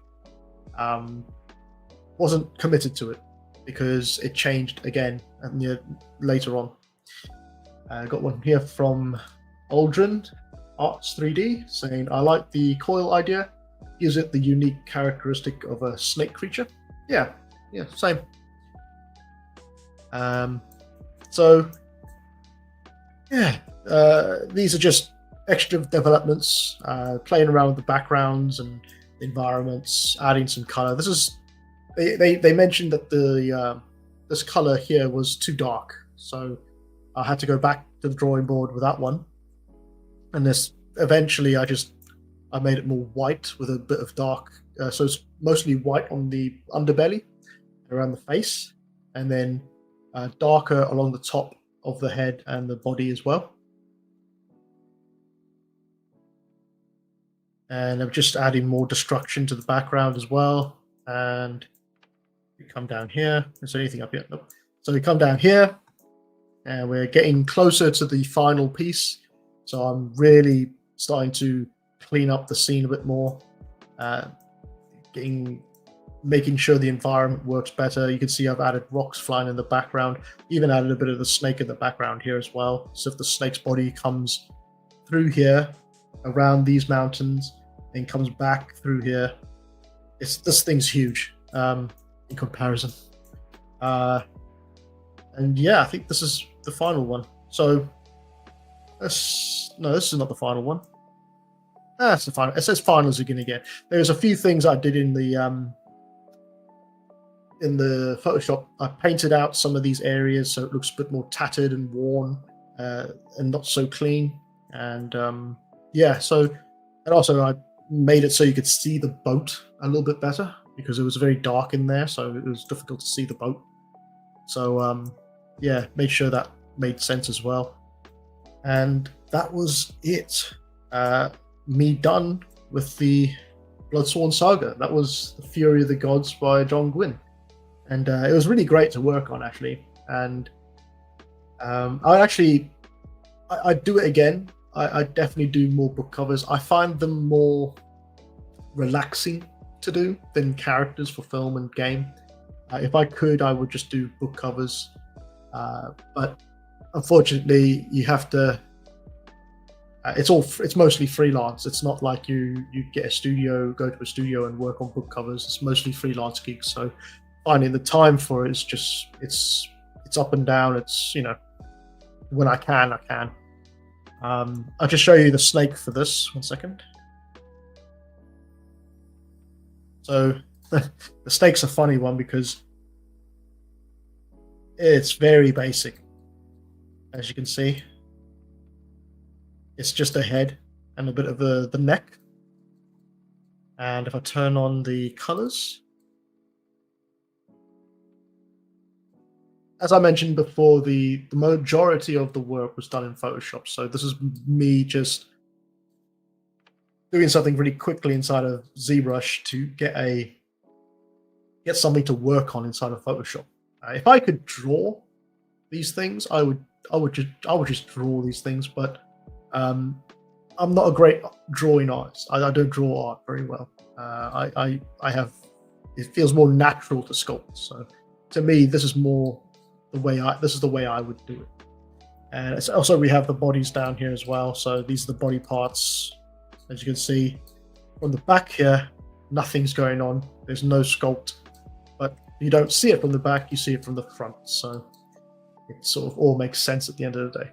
Wasn't committed to it because it changed again later on. I got one here from Aldrin Arts 3D saying, I like the coil idea. Gives it the unique characteristic of a snake creature. Yeah, same. These are just extra developments, playing around with the backgrounds and the environments, adding some color. They mentioned that this color here was too dark, so I had to go back to the drawing board with that one. And this eventually I made it more white with a bit of dark, so it's mostly white on the underbelly, around the face, and then darker along the top of the head and the body as well. And I'm just adding more destruction to the background as well. And we come down here. Is there anything up yet? Nope. So we come down here, and we're getting closer to the final piece. So I'm really starting to clean up the scene a bit more, making sure the environment works better. You can see I've added rocks flying in the background, even added a bit of the snake in the background here as well. So if the snake's body comes through here, around these mountains, and comes back through here, this thing's huge in comparison. And yeah, I think this is the final one. So this is not the final one. That's the final. It says final as you're gonna get. There's a few things I did in the Photoshop. I painted out some of these areas so it looks a bit more tattered and worn, and not so clean. And yeah, so, and also I made it so you could see the boat a little bit better because it was very dark in there, so it was difficult to see the boat. So yeah, made sure that made sense as well. And that was it. Me done with the Bloodsworn Saga. That was The Fury of the Gods by John Gwynne. And it was really great to work on, actually. And I'd do it again. I definitely do more book covers. I find them more relaxing to do than characters for film and game. If I could, I would just do book covers. But unfortunately, you have to. It's mostly freelance. It's not like you get a studio, go to a studio and work on book covers. It's mostly freelance gigs. So finding the time for it is just it's up and down. It's, you know, when I can, I can. I'll just show you the snake for this. 1 second. So the snake's a funny one because it's very basic, as you can see. It's just a head and a bit of the neck. And if I turn on the colors, as I mentioned before, the majority of the work was done in Photoshop. So this is me just doing something really quickly inside of ZBrush to get something to work on inside of Photoshop. If I could draw these things, I would just draw these things, but I'm not a great drawing artist. I don't draw art very well. It feels more natural to sculpt. So to me, this is the way I would do it. And it's also, we have the bodies down here as well. So these are the body parts. As you can see from the back here, nothing's going on. There's no sculpt, but you don't see it from the back, you see it from the front. So it sort of all makes sense at the end of the day.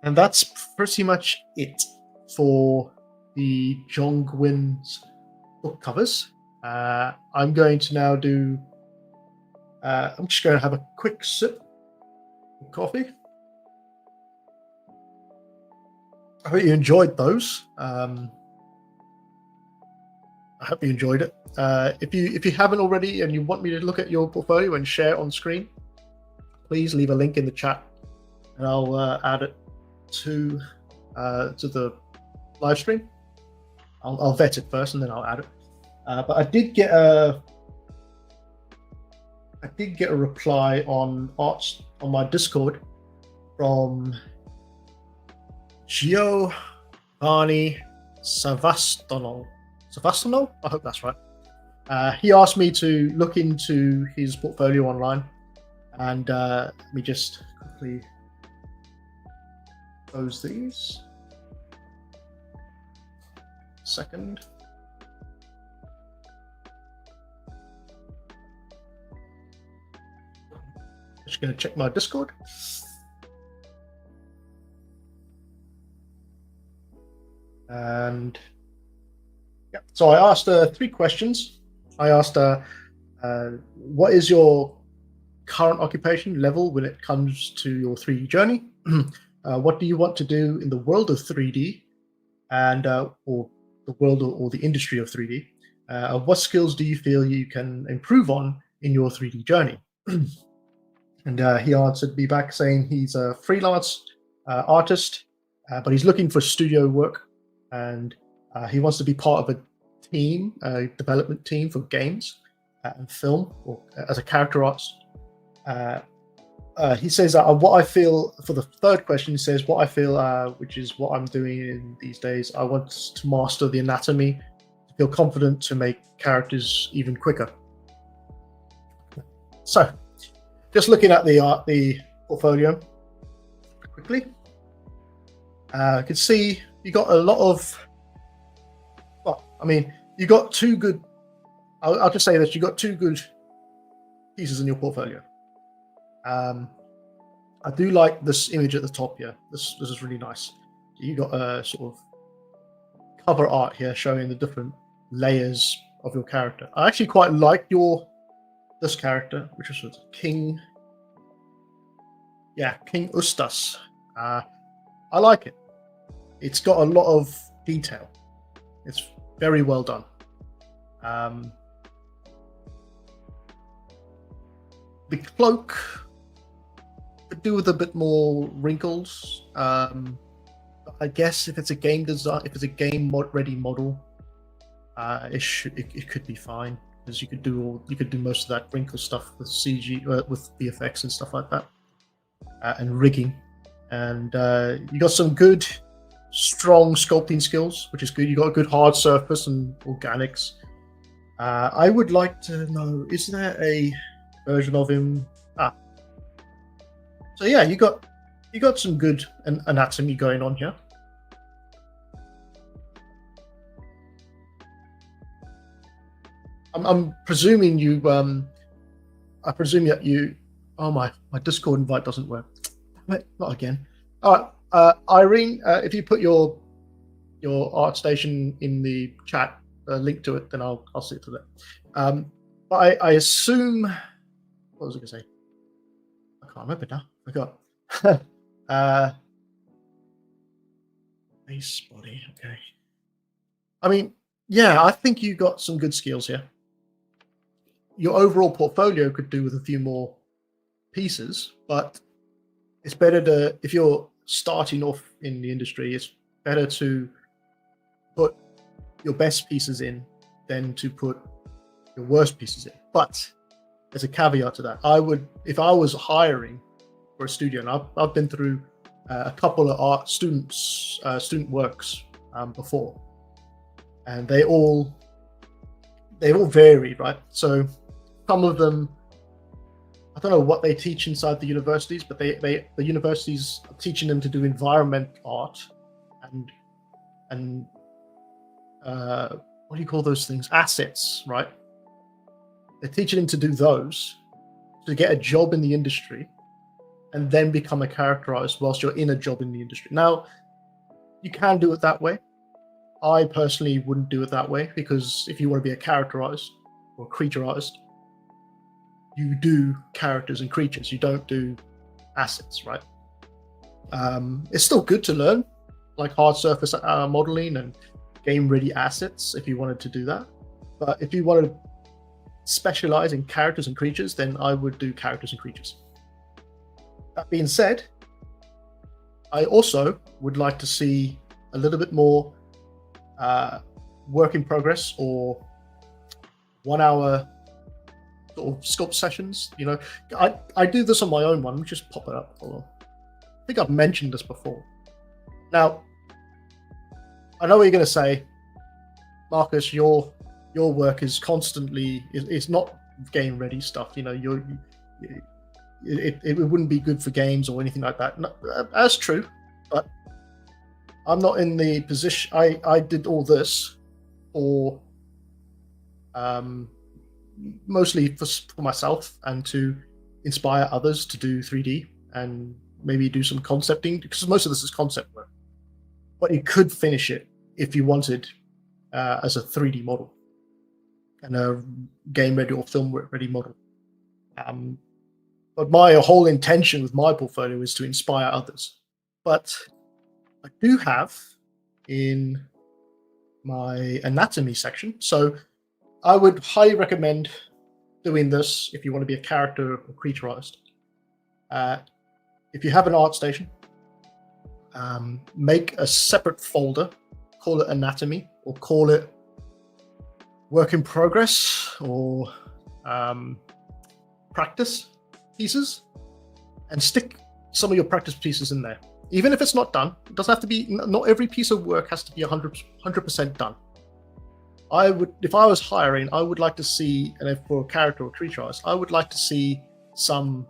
And that's pretty much it for the John Gwynne's book covers. I'm going to now do. I'm just going to have a quick sip of coffee. I hope you enjoyed those. I hope you enjoyed it. If you haven't already and you want me to look at your portfolio and share it on screen, please leave a link in the chat, and I'll add it to the live stream. I'll vet it first and then I'll add it. But I did get a reply on my Discord from Giovanni Savastano. I hope that's right. He asked me to look into his portfolio online, and let me just quickly close these. Second. Just going to check my Discord. And yeah, so I asked 3 questions. I asked, what is your current occupation level when it comes to your 3D journey? What do you want to do in the world of 3D, and or the world or the industry of 3D? What skills do you feel you can improve on in your 3D journey? And he answered me back saying he's a freelance artist, but he's looking for studio work, and he wants to be part of a team, a development team for games and film, or as a character artist. He says what I feel for the third question. He says what I feel, which is what I'm doing in these days. I want to master the anatomy, to feel confident to make characters even quicker. So, just looking at the portfolio quickly, you can see you got a lot of. Well, I mean, you got two good. I'll just say that you got two good pieces in your portfolio. I do like this image at the top here. This is really nice. You got a sort of cover art here showing the different layers of your character. I actually quite like this character, which was King. Yeah, King Ustas. I like it. It's got a lot of detail. It's very well done. The cloak could do with a bit more wrinkles. I guess if it's a game design, if it's a game-ready model, it could be fine, because you could do most of that wrinkle stuff with CG, with VFX and stuff like that, and rigging. And you got some good, strong sculpting skills, which is good. You got a good hard surface and organics. I would like to know: is there a version of him? So yeah, you got some good anatomy going on here. I'm presuming you. I presume that you. Oh my Discord invite doesn't work. Damn it, not again. All right, Irene, if you put your ArtStation in the chat, link to it, then I'll see it to that. But I assume. What was I going to say? I can't remember now. I forgot. Base body. Okay. I mean, yeah, I think you got some good skills here. Your overall portfolio could do with a few more pieces, but it's better to, if you're starting off in the industry, it's better to put your best pieces in than to put your worst pieces in. But there's a caveat to that. I would, if I was hiring for a studio, and I've been through a couple of student works before, and they all vary, right? So some of them, I don't know what they teach inside the universities, but the universities are teaching them to do environment art and what do you call those things? Assets, right? They're teaching them to do those to get a job in the industry and then become a characterized whilst you're in a job in the industry. Now, you can do it that way. I personally wouldn't do it that way, because if you want to be a characterized or creaturized, you do characters and creatures. You don't do assets, right? It's still good to learn, like hard surface modeling and game-ready assets if you wanted to do that. But if you wanted to specialize in characters and creatures, then I would do characters and creatures. That being said, I also would like to see a little bit more work in progress or 1 hour sort of sculpt sessions. You know, I do this on my own one. Let me just pop it up. Hold on. I think I've mentioned this before. Now, I know what you're going to say, Marcus. Your work is constantly, it's not game ready stuff. You know, it wouldn't be good for games or anything like that. No, that's true, but I'm not in the position. I did all this for mostly for myself and to inspire others to do 3D and maybe do some concepting, because most of this is concept work. But you could finish it if you wanted as a 3D model and a game ready or film ready model. But my whole intention with my portfolio is to inspire others. But I do have in my anatomy section. So I would highly recommend doing this if you want to be a character or creaturized. If you have an ArtStation, make a separate folder, call it anatomy, or call it work in progress, or practice pieces, and stick some of your practice pieces in there. Even if it's not done, it doesn't have to be, not every piece of work has to be 100% done. If I was hiring, I would like to see, and if for a character or creature artist, I would like to see some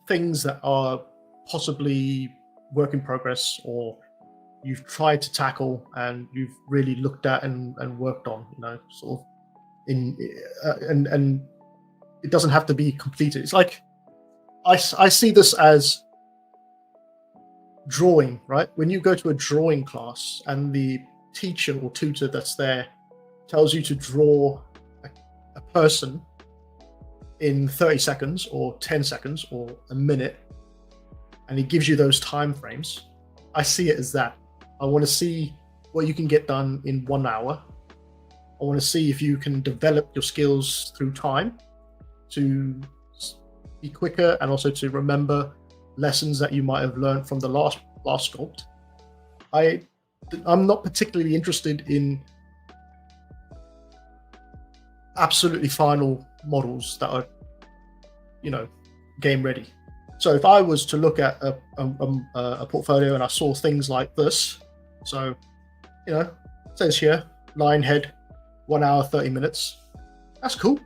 things that are possibly work in progress, or you've tried to tackle and you've really looked at and worked on, sort of and it doesn't have to be completed. It's like, I see this as drawing, right? When you go to a drawing class and the teacher or tutor that's there tells you to draw a person in 30 seconds or 10 seconds or a minute, and he gives you those time frames, I see it as that. I want to see what you can get done in 1 hour. I want to see if you can develop your skills through time to be quicker, and also to remember lessons that you might have learned from the last sculpt. I'm not particularly interested in absolutely final models that are, game ready. So if I was to look at a portfolio and I saw things like this, so it says here lion head, 1 hour 30 minutes. That's cool.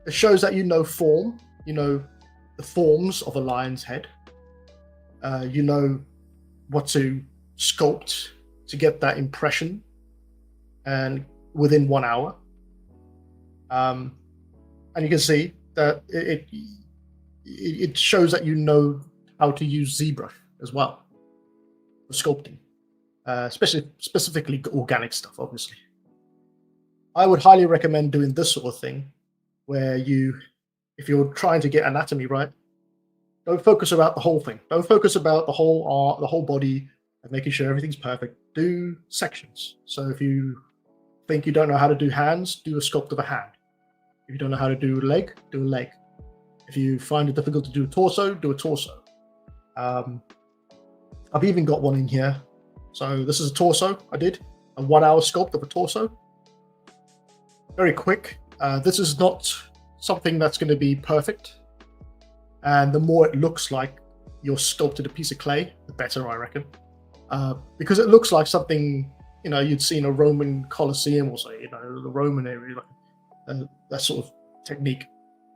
It shows that form, the forms of a lion's head. You know what to sculpt to get that impression, and within 1 hour. And you can see that it shows that you know how to use ZBrush as well for sculpting, specifically organic stuff, obviously. I would highly recommend doing this sort of thing, where if you're trying to get anatomy right, don't focus about the whole thing. Don't focus about the whole art, the whole body, and making sure everything's perfect. Do sections. So if you think you don't know how to do hands, do a sculpt of a hand. If you don't know how to do a leg, do a leg. If you find it difficult to do a torso, do a torso. I've even got one in here. So this is a torso I did, a 1 hour sculpt of a torso. Very quick. This is not something that's going to be perfect. And the more it looks like you're sculpted a piece of clay, the better, I reckon. Because it looks like something, you'd see in a Roman Colosseum, or say, the Roman area, like that sort of technique.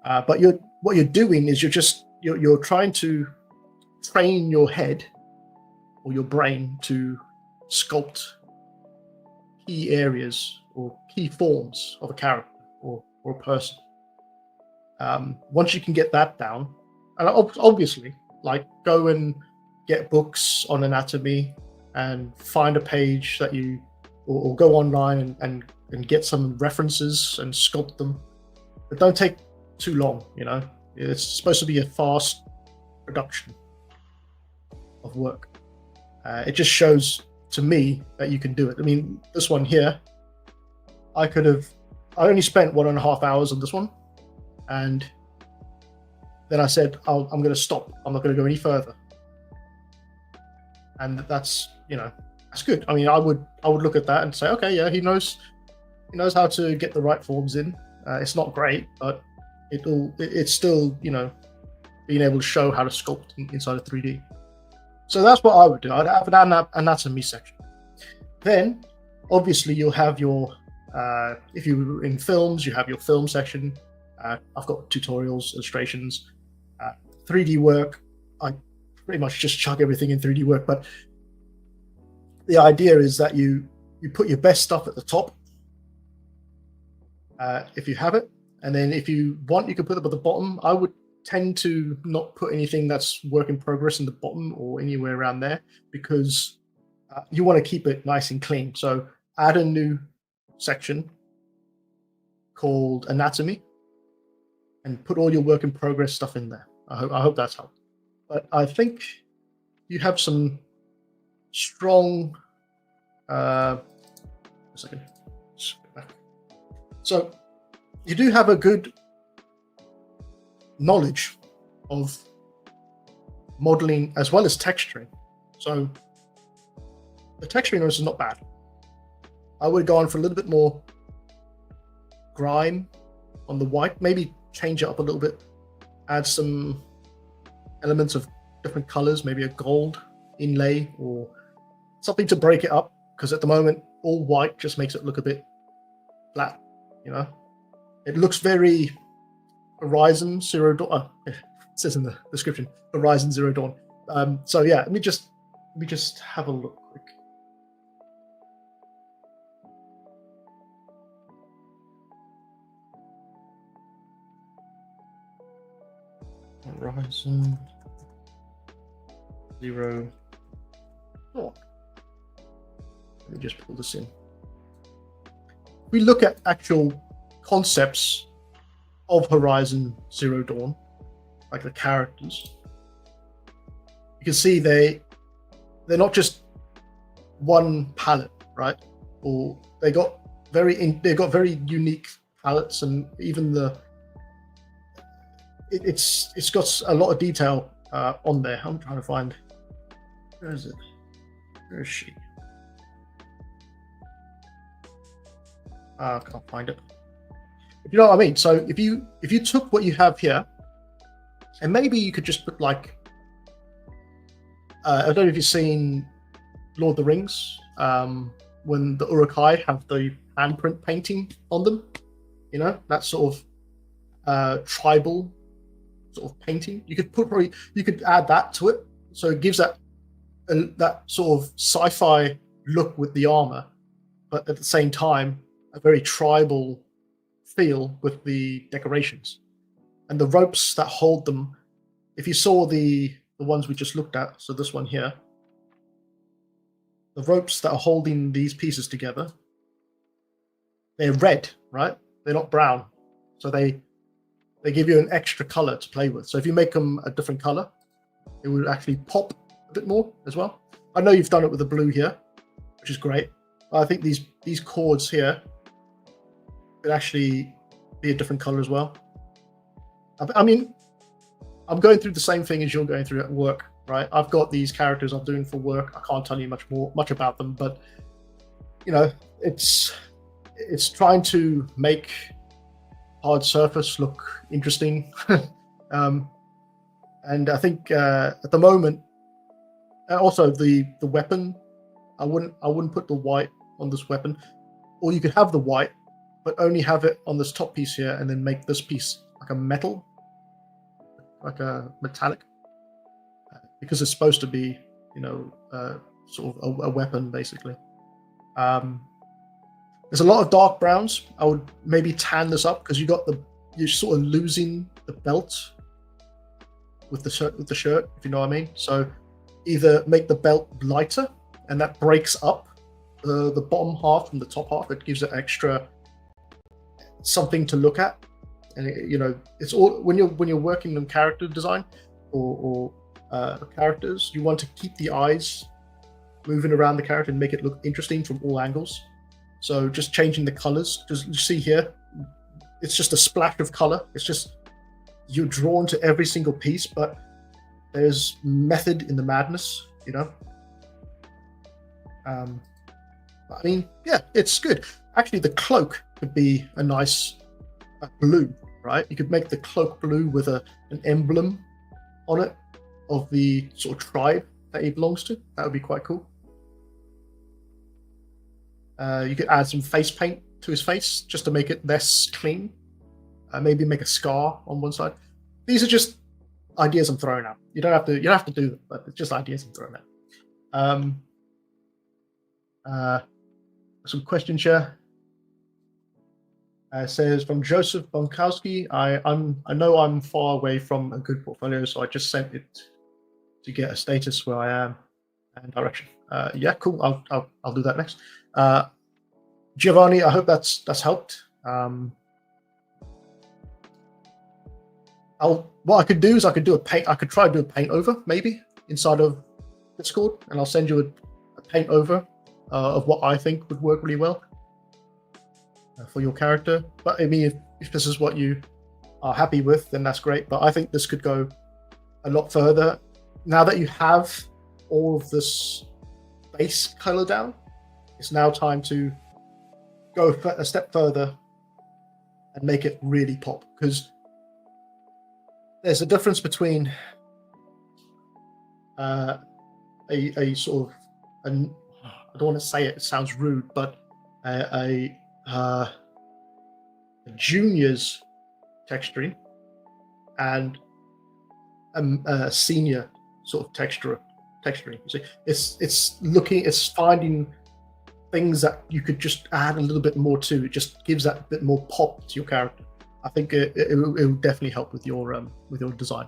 But what you're doing is you're trying to train your head or your brain to sculpt key areas or key forms of a character or a person. Once you can get that down, and obviously, like, go and get books on anatomy and find a page that or go online and get some references and sculpt them. But don't take too long, It's supposed to be a fast production of work. It just shows to me that you can do it. I mean, this one here, I only spent 1.5 hours on this one, and then I said, I'm going to stop. I'm not going to go any further. And that's good. I mean, I would look at that and say, okay, yeah, he knows how to get the right forms in. It's not great, but it's still, being able to show how to sculpt inside of 3D. So that's what I would do. I'd have an anatomy section. Then, obviously, you'll have your, if you're in films, you have your film section. I've got tutorials, illustrations, 3D work. I pretty much just chuck everything in 3D work, but the idea is that you put your best stuff at the top, if you have it, and then if you want, you can put them at the bottom. I would tend to not put anything that's work in progress in the bottom or anywhere around there, because you want to keep it nice and clean. So add a new section called anatomy and put all your work in progress stuff in there. I hope that's helped. But I think you have some strong a second. So you do have a good knowledge of modeling as well as texturing. So the texturing is not bad. I would go on for a little bit more grime on the white, maybe change it up a little bit, add some elements of different colors, maybe a gold inlay or something to break it up, because at the moment all white just makes it look a bit flat, you know. It looks very Horizon Zero Dawn. It says in the description, Horizon Zero Dawn. So yeah, let me just have a look quick. Horizon Zero Dawn. Let me just pull this in. If we look at actual concepts of Horizon Zero Dawn, like the characters, you can see they're not just one palette, right? Or they got very unique palettes, and even it's got a lot of detail on there. I'm trying to find, where is it? Where is she? I can't find it. You know what I mean? So if you took what you have here, and maybe you could just put like, I don't know if you've seen Lord of the Rings, when the Uruk-hai have the handprint painting on them, you know, that sort of tribal sort of painting. You could add that to it, so it gives that sort of sci-fi look with the armor, but at the same time a very tribal feel with the decorations and the ropes that hold them. If you saw the ones we just looked at, so this one here, the ropes that are holding these pieces together, they're red, right? They're not brown, so they give you an extra color to play with. So if you make them a different color, it would actually pop a bit more as well. I know you've done it with the blue here, which is great. I think these chords here could actually be a different color as well. I mean, I'm going through the same thing as you're going through at work, right? I've got these characters I'm doing for work. I can't tell you much about them, but you know, it's trying to make hard surface look interesting. And I think at the moment, also the weapon, I wouldn't put the white on this weapon, or you could have the white but only have it on this top piece here, and then make this piece like a metal, like a metallic, because it's supposed to be, you know, sort of a weapon basically. There's a lot of dark browns. I would maybe tan this up, because you're sort of losing the belt with the shirt, if you know what I mean. So either make the belt lighter, and that breaks up the bottom half from the top half. It gives it extra something to look at, and you know, it's all when you're working on character design or characters, you want to keep the eyes moving around the character and make it look interesting from all angles. So just changing the colors, just you see here, it's just a splash of color. It's just, you're drawn to every single piece, but there's method in the madness, you know. I mean, yeah, it's good. Actually, the cloak could be a nice blue, right? You could make the cloak blue with an emblem on it of the sort of tribe that he belongs to. That would be quite cool. You could add some face paint to his face just to make it less clean. Maybe make a scar on one side. These are just ideas I'm throwing out. You don't have to do them, but it's just ideas I'm throwing out. Some questions here. Says from Joseph Bonkowski, I know I'm far away from a good portfolio, so I just sent it to get a status where I am and direction. Yeah, cool. I'll do that next. Giovanni, I hope that's helped. What I could do is I could try to do a paint over maybe inside of Discord, and I'll send you a paint over of what I think would work really well for your character. But I mean, if this is what you are happy with, then that's great. But I think this could go a lot further. Now that you have all of this base color down, it's now time to go a step further and make it really pop, because there's a difference between a sort of an, I don't want to say it sounds rude, but a junior's texturing and a senior sort of texturing. You see, it's finding things that you could just add a little bit more to. It just gives that bit more pop to your character. I think it will definitely help with your design.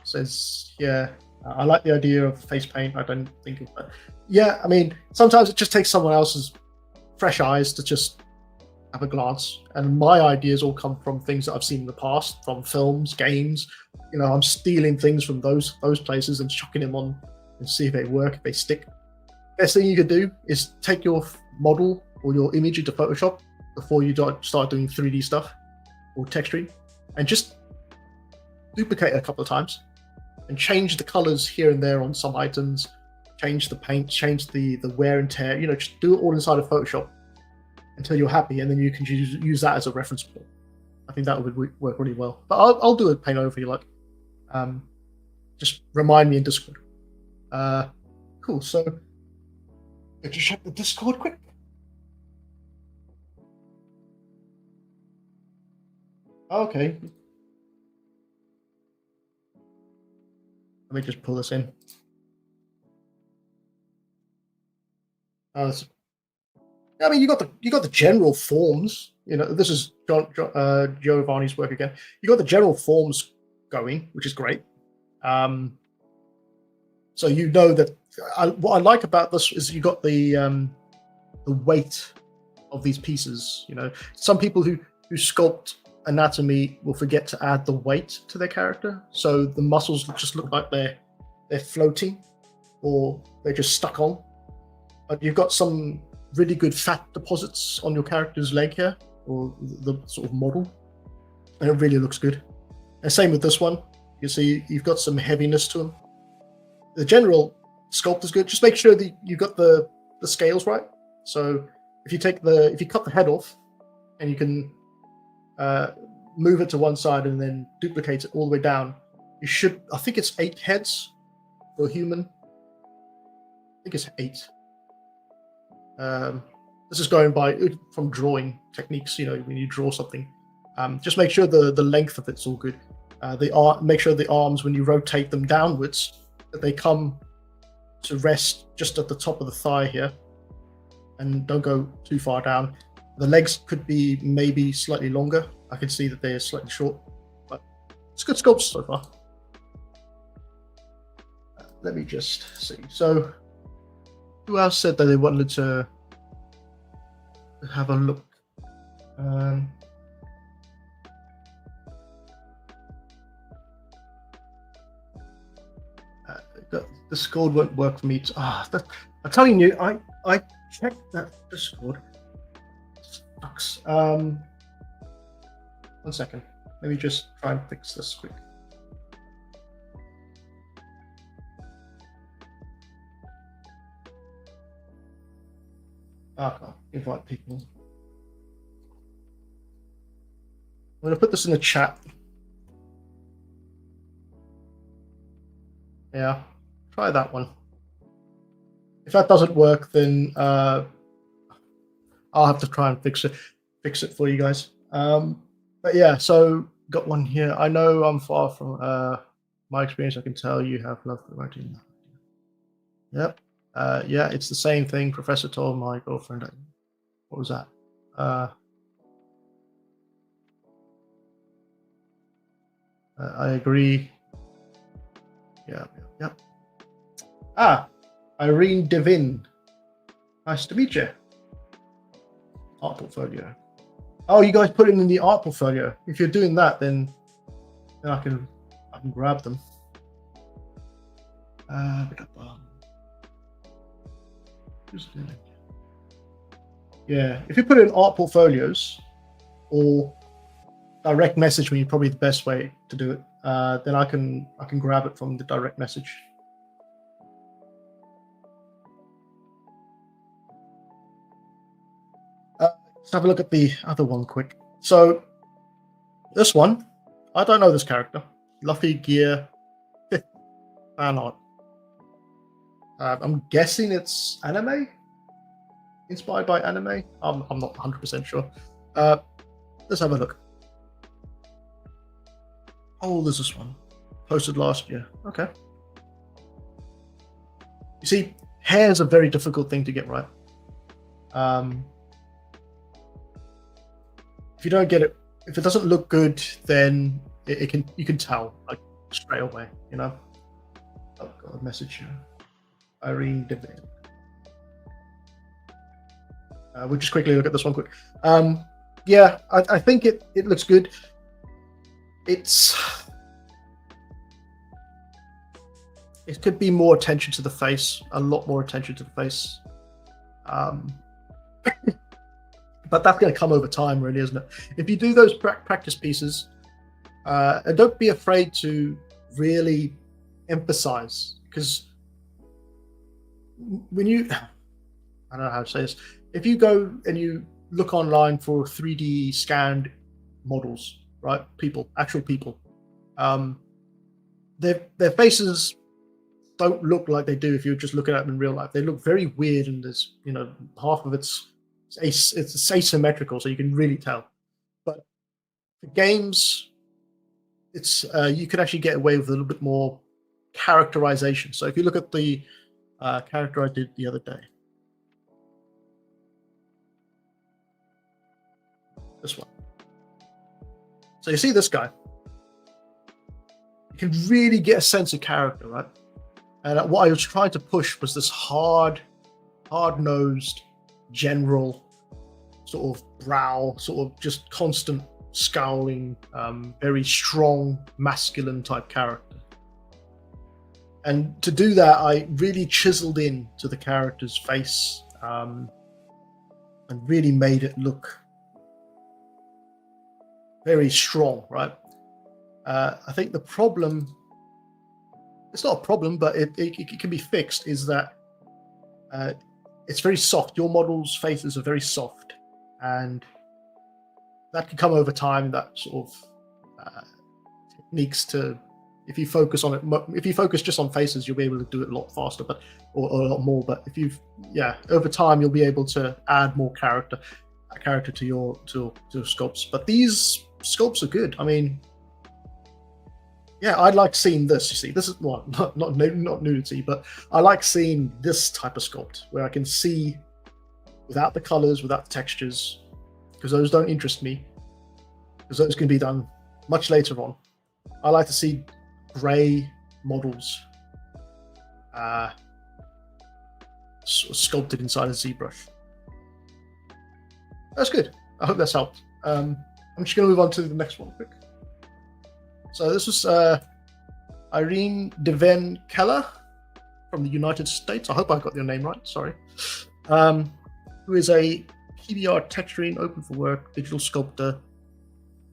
Says, yeah, I like the idea of face paint. I don't think of that. Yeah, I mean, sometimes it just takes someone else's fresh eyes to just have a glance. And my ideas all come from things that I've seen in the past, from films, games. You know, I'm stealing things from those places and chucking them on and see if they work, if they stick. Best thing you could do is take your model or your image into Photoshop before you start doing 3D stuff or texturing, and just duplicate it a couple of times and change the colors here and there on some items, change the paint, change the wear and tear. You know, just do it all inside of Photoshop until you're happy, and then you can use that as a reference point. I think that would work really well. But I'll do a paint over if you like. Just remind me in Discord. Cool. So let's just check the Discord quick. Okay. Let me just pull this in. I mean, you got the general forms. You know, this is Giovanni's work again. You got the general forms going, which is great. So you know that what I like about this is you got the weight of these pieces. You know, some people who sculpt anatomy will forget to add the weight to their character, so the muscles just look like they're floating or they're just stuck on. But you've got some really good fat deposits on your character's leg here, or the sort of model, and it really looks good. And same with this one. You see, you've got some heaviness to them. The general sculpt is good. Just make sure that you got the scales right. So if you cut the head off, and you can move it to one side and then duplicate it all the way down, you should. I think it's 8 heads for a human. I think it's 8. This is going by from drawing techniques. You know, when you draw something, just make sure the length of it's all good. Make sure the arms, when you rotate them downwards, that they come to rest just at the top of the thigh here, and don't go too far down. The legs could be maybe slightly longer. I can see that they're slightly short, but it's good sculpts so far. Let me just see. So, who else said that they wanted to have a look? The Discord won't work for me. I'm telling you, I checked that Discord. Sucks. 1 second. Let me just try and fix this quick. I can't invite people. I'm going to put this in the chat. Yeah, try that one. If that doesn't work, then I'll have to try and fix it for you guys. But yeah, so got one here. I know I'm far from my experience. I can tell you have love for writing. Yep. Yeah, it's the same thing. Professor told my girlfriend. What was that? I agree. Yeah. Irene Devin. Nice to meet you. Art portfolio. Oh, you guys put it in the art portfolio. If you're doing that, then I can grab them. Yeah, if you put it in art portfolios or direct message me, probably the best way to do it. Then I can grab it from the direct message. Let's have a look at the other one quick. So this one, I don't know this character. Luffy Gear 5th fan art. I'm guessing it's anime, inspired by anime. I'm not 100% sure. Let's have a look. How old is this one? Posted last year. Okay. You see, hair is a very difficult thing to get right. If you don't get it, if it doesn't look good, then you can tell like straight away. You know. Oh, got a message here. Irene Devin. We'll just quickly look at this one quick. Yeah, I think it looks good. It could be more attention to the face, a lot more attention to the face. But that's going to come over time, really, isn't it? If you do those practice pieces, and don't be afraid to really emphasize, because when you, I don't know how to say this, if you go and you look online for 3D scanned models, right, actual people, their faces don't look like they do if you're just looking at them in real life. They look very weird, and there's, you know, half of it's asymmetrical, so you can really tell. But for games, it's you can actually get away with a little bit more characterization. So if you look at the character I did the other day, this one. So you see this guy. You can really get a sense of character, right? And what I was trying to push was this hard-nosed, general sort of brow, sort of just constant scowling, very strong, masculine type character. And to do that, I really chiseled in to the character's face, and really made it look very strong, right? I think the problem, it's not a problem, but it can be fixed, is that it's very soft. Your model's faces are very soft, and that can come over time. That sort of techniques to, if you focus on it, if you focus just on faces, you'll be able to do it a lot faster, but or a lot more. But if over time, you'll be able to add more character to your sculpts. But these sculpts are good. I mean, yeah, I like seeing this. You see, this is not nudity, but I like seeing this type of sculpt where I can see without the colors, without the textures, because those don't interest me, because those can be done much later on. I like to see gray models sort of sculpted inside a ZBrush. That's good. I hope that's helped. I'm just going to move on to the next one quick. So this was Irene Devin Keller from the United States. I hope I got your name right. Sorry. Who is a PBR texturing, open for work, digital sculptor,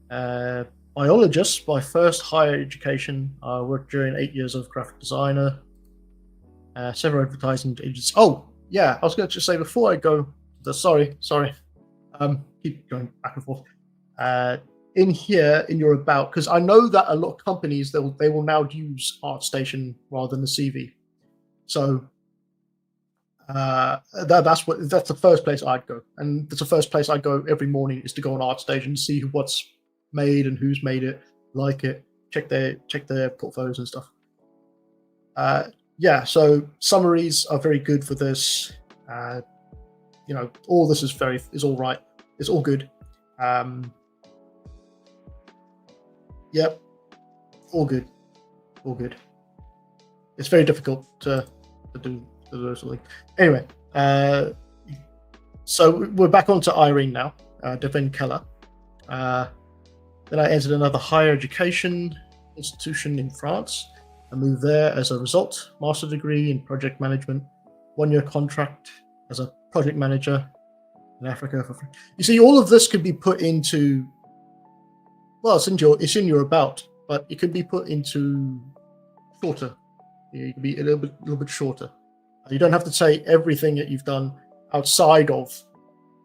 biologist by first higher education. I worked during 8 years as a graphic designer, several advertising agencies. Oh, yeah, I was going to just say before I go, sorry, keep going back and forth. In here, in your about, because I know that a lot of companies, they will now use ArtStation rather than the CV. So that's the first place I'd go, and that's the first place I'd go every morning, is to go on ArtStation, see what's made and who's made it, like it, check their portfolios and stuff. Yeah, so summaries are very good for this. You know, all this is all right. It's all good. Yep, all good. It's very difficult to do something. Anyway, so we're back onto Irene now, Devin Keller. Then I entered another higher education institution in France. I moved there as a result, master's degree in project management, 1-year contract as a project manager in Africa for free. You see, all of this could be put into, well, it's in your about, but it could be put into shorter. It could be a little bit shorter. You don't have to say everything that you've done outside of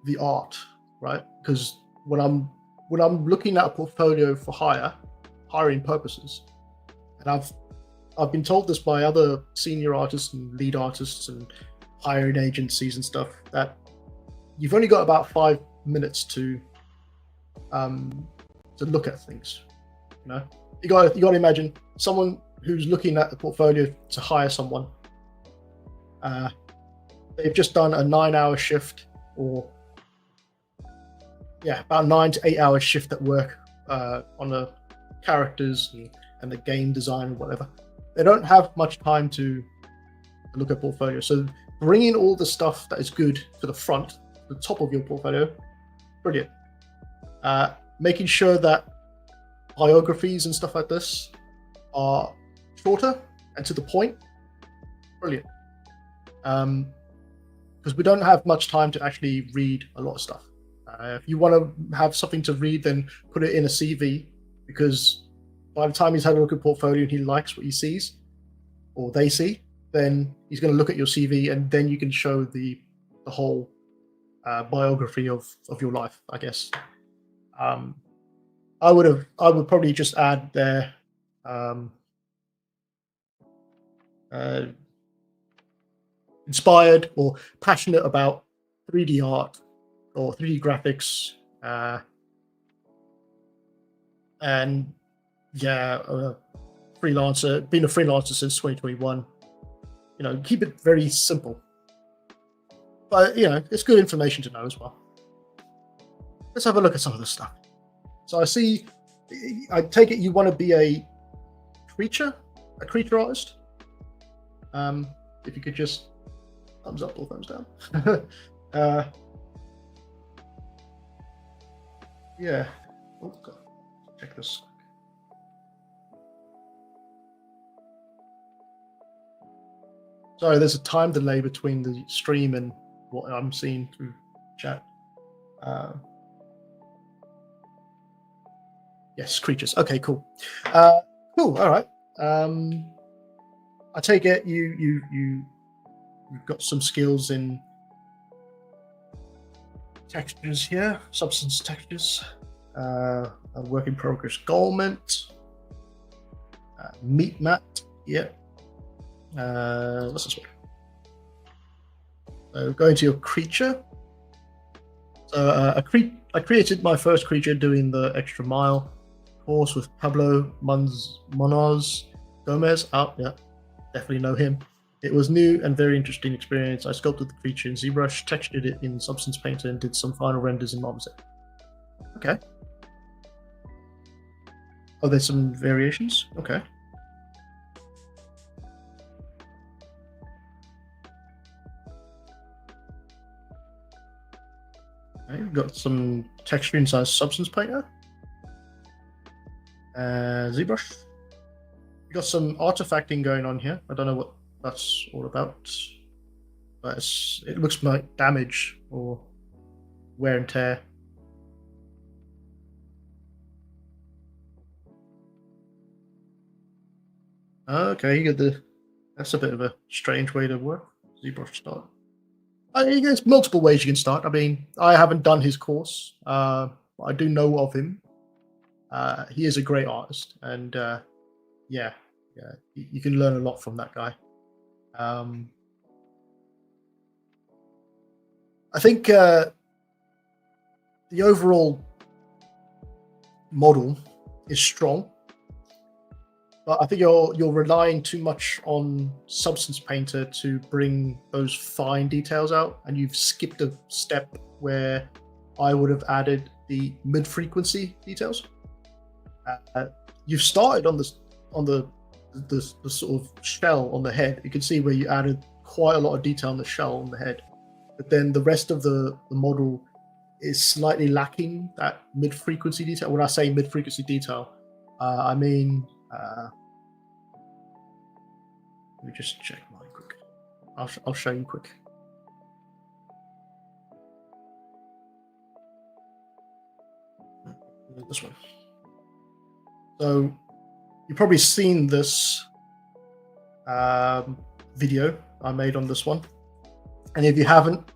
the art, right? Because when I'm looking at a portfolio for hiring purposes, and I've I've been told this by other senior artists and lead artists and hiring agencies and stuff, that you've only got about 5 minutes to look at things. You know, you got to imagine someone who's looking at the portfolio to hire someone. They've just done a 9-hour shift, or about 9 to 8 hour shift at work on the characters and the game design and whatever. They don't have much time to look at portfolio. So bringing all the stuff that is good to the front, the top of your portfolio, brilliant. Making sure that biographies and stuff like this are shorter and to the point, brilliant. Because we don't have much time to actually read a lot of stuff. If you want to have something to read, then put it in a CV, because by the time he's had a look at portfolio and he likes what he sees, or they see, then he's going to look at your CV, and then you can show the whole biography of your life, I guess. I would probably just add there inspired or passionate about 3D art or 3D graphics, and freelancer, been a freelancer since 2021. You know, keep it very simple, but you know, it's good information to know as well. Let's have a look at some of this stuff. So I take it you want to be a creature artist. If you could just thumbs up or thumbs down. Yeah. Oh, God. Check this. Sorry, there's a time delay between the stream and what I'm seeing through chat. Yes, creatures. Okay, cool. Cool. All right. I take it you've got some skills in textures here, substance textures, a work in progress garment, meat mat. Yeah. What's this one? So going to your creature. So I created my first creature doing the extra mile course with Pablo Munoz Gomez. Oh, yeah, definitely know him. It was new and very interesting experience. I sculpted the creature in ZBrush, textured it in Substance Painter, and did some final renders in Marmoset. Okay. Oh, there's some variations? Okay. Okay, we've got some texture inside Substance Painter. ZBrush. We've got some artifacting going on here. I don't know what that's all about, but it looks like damage or wear and tear. Okay, you get that's a bit of a strange way to work. ZBrush start. There's multiple ways you can start. I mean, I haven't done his course. I do know of him. He is a great artist, and you can learn a lot from that guy. I think the overall model is strong, but I think you're relying too much on Substance Painter to bring those fine details out, and you've skipped a step where I would have added the mid-frequency details. You've started on the sort of shell on the head. You can see where you added quite a lot of detail on the shell on the head, but then the rest of the model is slightly lacking that mid-frequency detail. When I say mid-frequency detail, I mean let me just check mine quick. I'll show you quick. This one. So you've probably seen this video I made on this one, and if you haven't,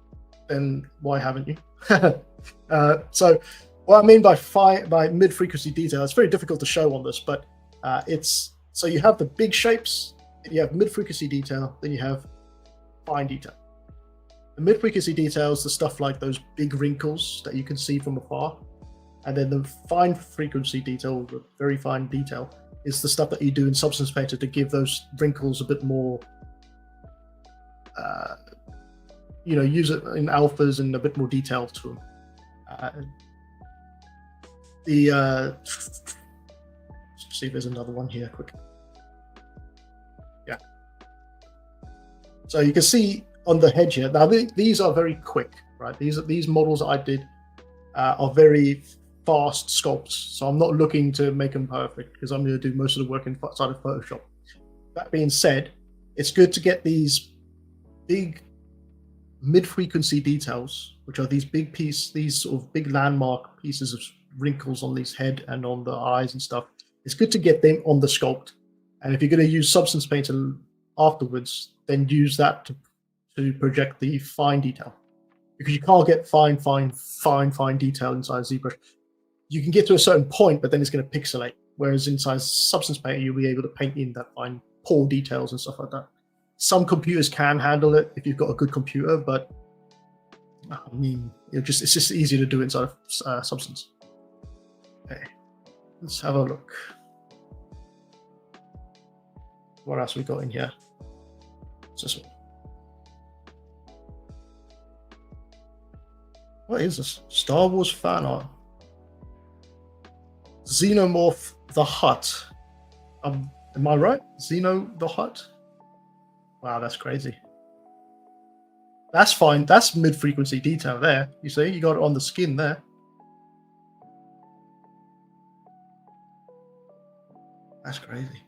then why haven't you? So what I mean by mid-frequency detail, it's very difficult to show on this, but it's So you have the big shapes, and you have mid-frequency detail, then you have fine detail. The mid-frequency detail is the stuff like those big wrinkles that you can see from afar. And then the fine frequency detail, the very fine detail, is the stuff that you do in Substance Painter to give those wrinkles a bit more, use it in alphas and a bit more detail to them. Let's see if there's another one here quick. Yeah. So you can see on the head here, now these are very quick, right? These models that I did are very fast sculpts, so I'm not looking to make them perfect because I'm going to do most of the work inside of Photoshop. That being said, it's good to get these big mid-frequency details, which are these sort of big landmark pieces of wrinkles on these head and on the eyes and stuff. It's good to get them on the sculpt, and if you're going to use Substance Painter afterwards, then use that to project the fine detail, because you can't get fine detail inside ZBrush. You can get to a certain point, but then it's going to pixelate. Whereas inside Substance Painter, you'll be able to paint in that fine pore details and stuff like that. Some computers can handle it if you've got a good computer, but I mean, it's just easier to do inside of Substance. Okay, let's have a look. What else we got in here? What's this one? What is this? Star Wars fan art. Xenomorph the Hutt. Am I right? Xeno the Hutt? Wow, that's crazy. That's fine. That's mid-frequency detail there. You see, you got it on the skin there. That's crazy.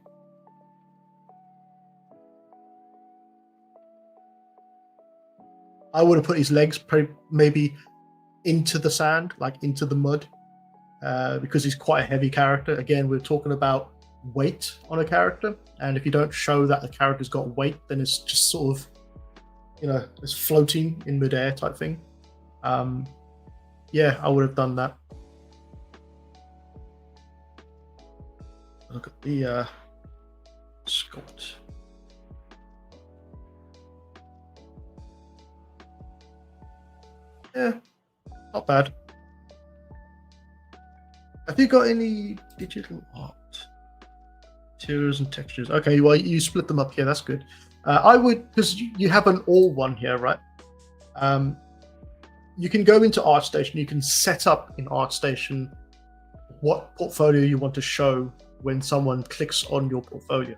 I would have put his legs maybe into the sand, like into the mud, because he's quite a heavy character. Again, we're talking about weight on a character, and if you don't show that the character's got weight, then it's just sort of, it's floating in midair type thing. Yeah, I would have done that. Look at the sculpt. Yeah, not bad. Have you got any digital art? Materials and textures. Okay, well, you split them up here. That's good. I would, because you have an all one here, right? You can go into ArtStation. You can set up in ArtStation what portfolio you want to show when someone clicks on your portfolio.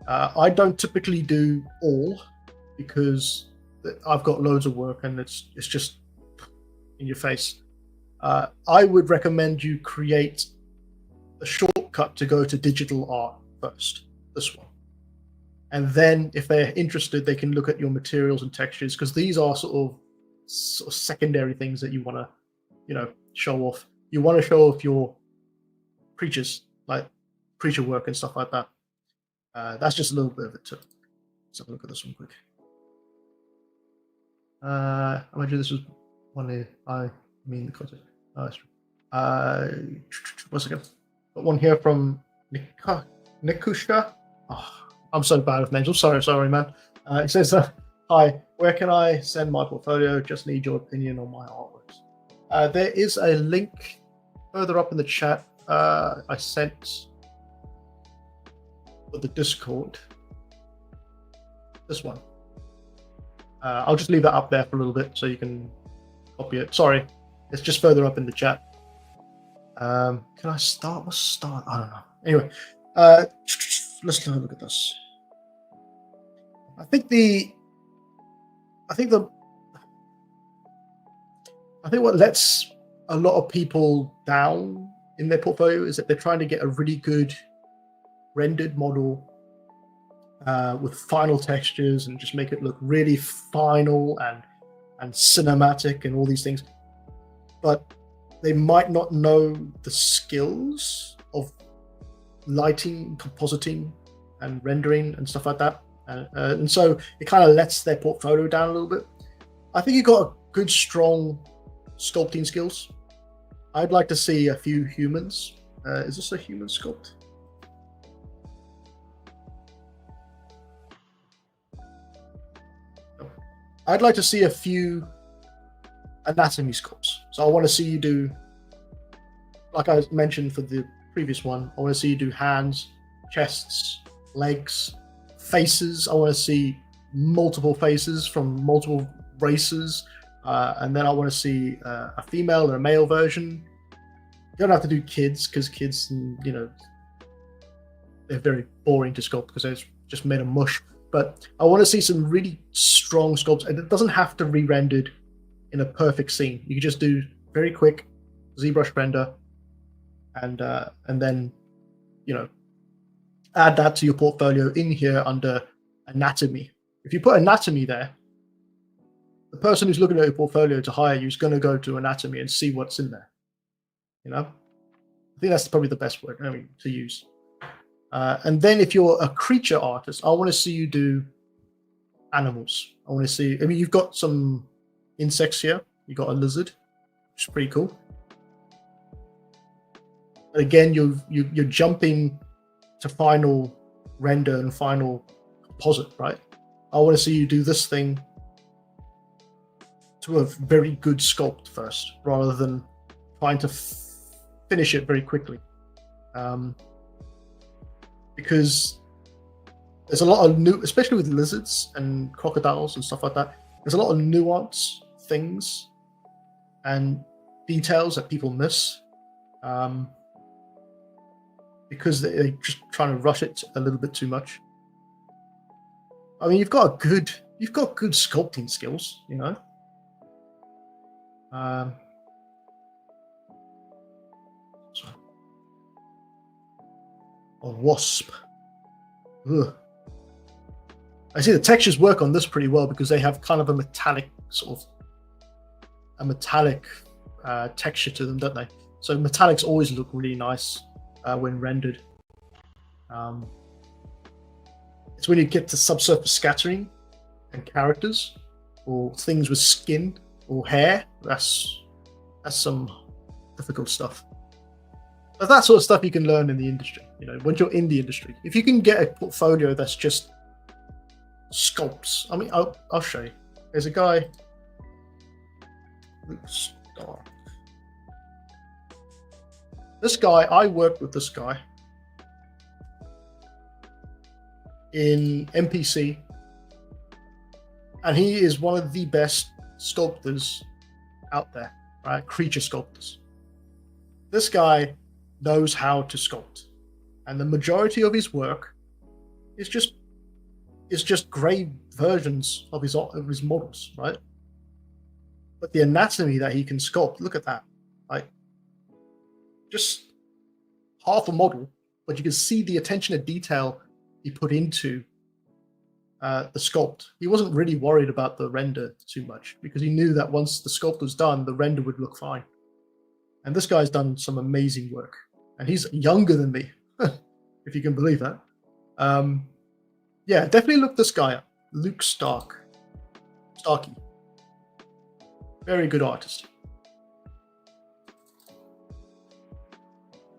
I don't typically do all because I've got loads of work and it's just in your face. I would recommend you create a shortcut to go to digital art first, this one. And then if they're interested, they can look at your materials and textures, because these are sort of secondary things that you want to, show off. You want to show off your creatures, like creature work and stuff like that. That's just a little bit of it too. Let's have a look at this one quick. I imagine this was one here. I mean the content. Oh, that's true. 1 second. Got one here from Nikusha. Oh, I'm so bad with names. I'm sorry, man. It says, "Hi, where can I send my portfolio? Just need your opinion on my artworks." There is a link further up in the chat. I sent for the Discord. This one. I'll just leave that up there for a little bit so you can copy it. Sorry, it's just further up in the chat. Can I start? Let's start. I don't know. Anyway, let's have a look at this. I think what lets a lot of people down in their portfolio is that they're trying to get a really good rendered model with final textures and just make it look really final and cinematic and all these things, but they might not know the skills of lighting, compositing, and rendering and stuff like that, and so it kind of lets their portfolio down a little bit. I think you got a good, strong sculpting skills. I'd like to see a few humans. Is this a human sculpt? I'd like to see a few anatomy sculpts. So I want to see you do, like I mentioned for the previous one, I want to see you do hands, chests, legs, faces. I want to see multiple faces from multiple races. And then I want to see a female and a male version. You don't have to do kids, because kids, you know, they're very boring to sculpt because they're just made of mush. But I want to see some really strong sculpts, and it doesn't have to re-rendered in a perfect scene. You can just do very quick ZBrush render, and then, you know, add that to your portfolio in here under anatomy. If you put anatomy there, the person who's looking at your portfolio to hire you is going to go to anatomy and see what's in there. You know, I think that's probably the best word to use. And then if you're a creature artist, I want to see you do animals. I want to see, I mean, you've got some insects here. You got a lizard, which is pretty cool. But again, you're jumping to final render and final composite, right? I want to see you do this thing to a very good sculpt first, rather than trying to finish it very quickly. Because there's a lot of new, especially with lizards and crocodiles and stuff like that, there's a lot of nuance things and details that people miss, because they're just trying to rush it a little bit too much. I mean, you've got good sculpting skills, you know. A wasp. Ugh. I see the textures work on this pretty well because they have kind of a metallic texture to them, don't they? So metallics always look really nice when rendered. It's when you get to subsurface scattering and characters or things with skin or hair, that's some difficult stuff. But that sort of stuff you can learn in the industry, you know, once you're in the industry. If you can get a portfolio that's just sculpts, I mean, I'll show you. There's a guy, this guy, I worked with this guy in MPC, and he is one of the best sculptors out there, right? Creature sculptors. This guy knows how to sculpt, and the majority of his work is just gray versions of his models, right? But the anatomy that he can sculpt, look at that, like just half a model, but you can see the attention to detail he put into the sculpt. He wasn't really worried about the render too much because he knew that once the sculpt was done, the render would look fine. And this guy's done some amazing work, and he's younger than me, if you can believe that. Yeah, definitely look this guy up, Luke Starkey. Very good artist.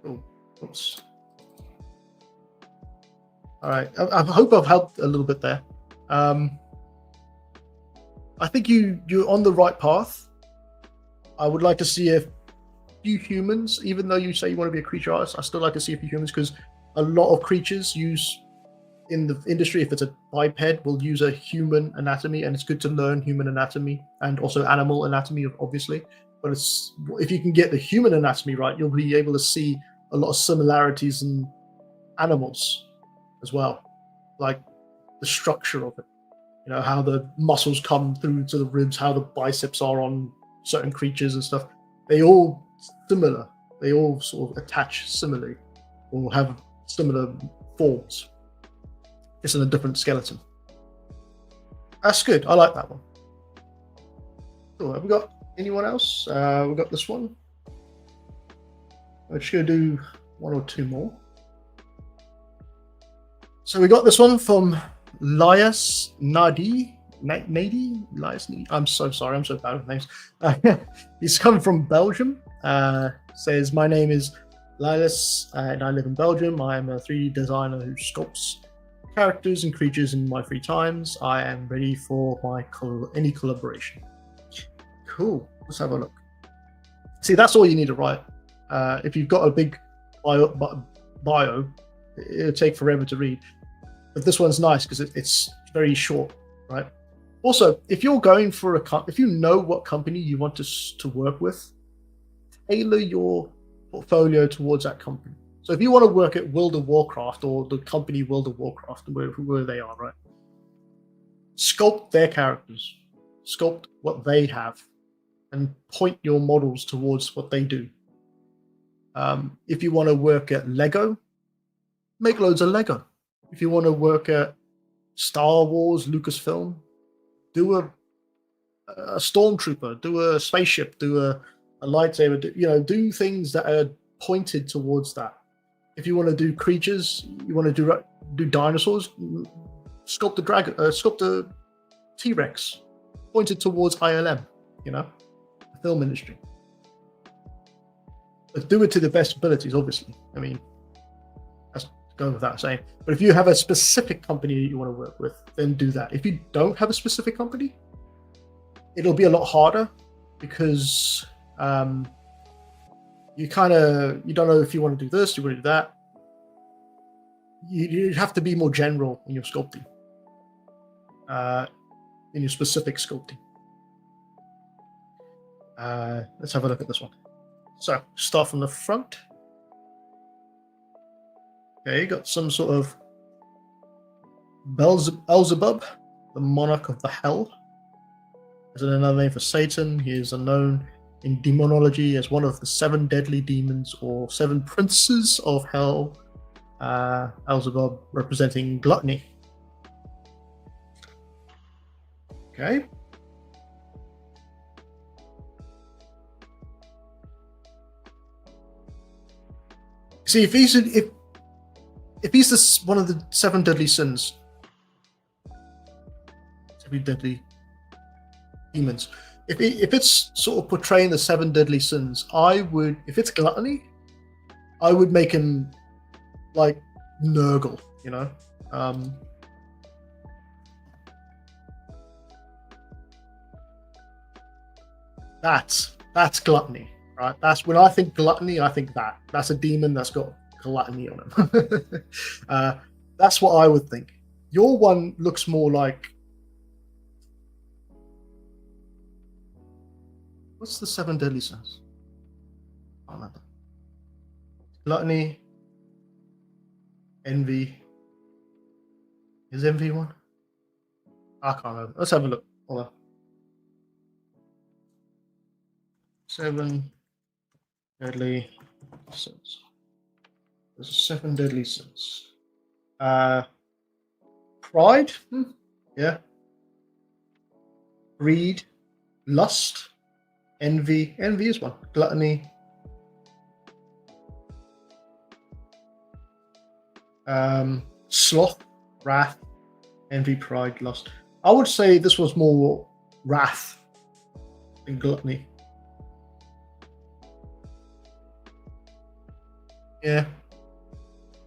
Oh, oops. All right, I hope I've helped a little bit there. I think you're on the right path. I would like to see a few humans, even though you say you want to be a creature artist. I still like to see a few humans because a lot of creatures use in the industry, if it's a biped, will use a human anatomy, and it's good to learn human anatomy and also animal anatomy, obviously. But if you can get the human anatomy right, you'll be able to see a lot of similarities in animals as well, like the structure of it. You know, how the muscles come through to the ribs, how the biceps are on certain creatures and stuff. They all similar. They all sort of attach similarly or have similar forms. Just in a different skeleton. That's good. I like that one. Cool. Have we got anyone else? We've got this one. I'm just going to do one or two more. So we got this one from Lias Nadi. I'm so sorry. I'm so bad with names. He's come from Belgium. Says, my name is Lias and I live in Belgium. I am a 3D designer who sculpts characters and creatures in my free times. I am ready for any collaboration. Cool. Let's have a look. See, that's all you need to write. If you've got a big bio, it'll take forever to read. But this one's nice because it's very short, right? Also, if you're going for if you know what company you want to work with, tailor your portfolio towards that company. So if you want to work at World of Warcraft or the company World of Warcraft, where they are, right? Sculpt their characters, sculpt what they have, and point your models towards what they do. If you want to work at Lego, make loads of Lego. If you want to work at Star Wars, Lucasfilm, do a stormtrooper, do a spaceship, do a lightsaber. Do things that are pointed towards that. If you want to do creatures, you want to do dinosaurs, sculpt the dragon, sculpt the T-Rex, pointed towards ILM. The film industry. But do it to the best abilities, obviously. I mean, that's going without saying. But if you have a specific company you want to work with, then do that. If you don't have a specific company, it'll be a lot harder because you don't know if you want to do this, you want to do that. You have to be more general in your sculpting, in your specific sculpting. Let's have a look at this one. So, start from the front. Okay, you got some sort of Beelzebub, the monarch of the hell. Is another name for Satan. He is known in demonology as one of the 7 deadly demons or 7 princes of hell. Beelzebub representing gluttony. Okay. See, if he's one of the 7 deadly sins, 7 deadly demons. If it's sort of portraying the 7 deadly sins, if it's gluttony, I would make him like Nurgle, That's gluttony. Right, that's when I think gluttony. I think that's a demon that's got gluttony on him. That's what I would think. Your one looks more like, what's the 7 deadly sins? I don't remember. Gluttony, envy. Is envy one? I can't remember. Let's have a look. Hold on. 7 deadly sins. There's 7 deadly sins. Pride, yeah. Greed, lust, envy. Envy is one. Gluttony. Sloth, wrath, envy, pride, lust. I would say this was more wrath than gluttony. Yeah,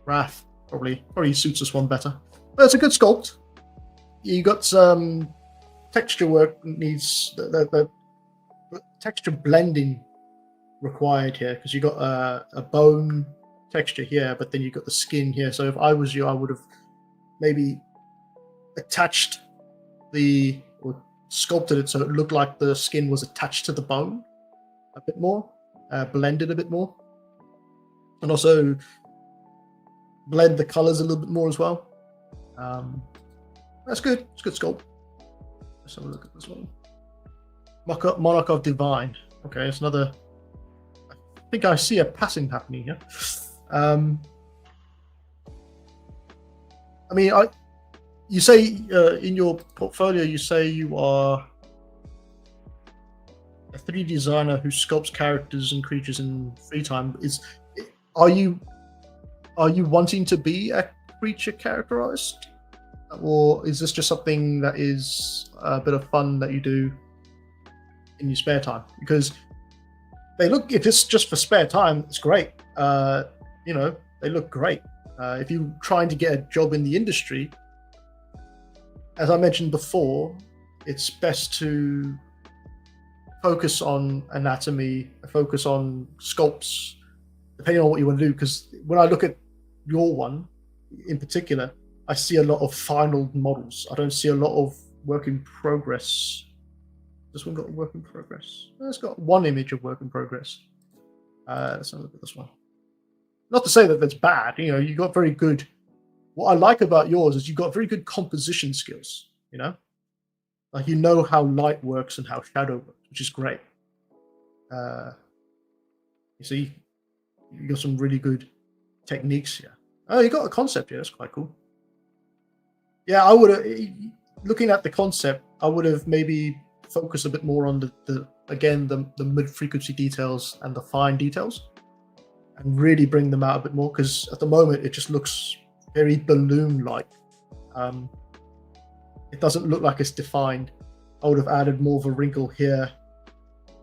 wrath probably suits this one better. But it's a good sculpt. You got some texture work needs the texture blending required here because you got a bone texture here, but then you got the skin here. So if I was you, I would have maybe attached or sculpted it so it looked like the skin was attached to the bone a bit more, blended a bit more. And also blend the colors a little bit more as well. That's good. It's good sculpt. Let's have a look at this one. Monarch of Divine. Okay, it's another. I think I see a passing happening here. I mean, you say in your portfolio, you say you are a 3D designer who sculpts characters and creatures in free time. Are you wanting to be a creature character artist, or is this just something that is a bit of fun that you do in your spare time? Because if it's just for spare time, it's great. They look great. If you're trying to get a job in the industry, as I mentioned before, it's best to focus on anatomy, focus on sculpts, depending on what you want to do. Because when I look at your one in particular, I see a lot of final models. I don't see a lot of work in progress. This one got work in progress. It's got one image of work in progress. Let's have a look at this one. Not to say that that's bad. You know, you got very good. What I like about yours is you've got very good composition skills. You know, like you know how light works and how shadow works, which is great. You see, you got some really good techniques here. Oh, you got a concept here. That's quite cool. Yeah, I would have. Looking at the concept, I would have maybe focused a bit more on the mid-frequency details and the fine details, and really bring them out a bit more, because at the moment it just looks very balloon-like. It doesn't look like it's defined. I would have added more of a wrinkle here,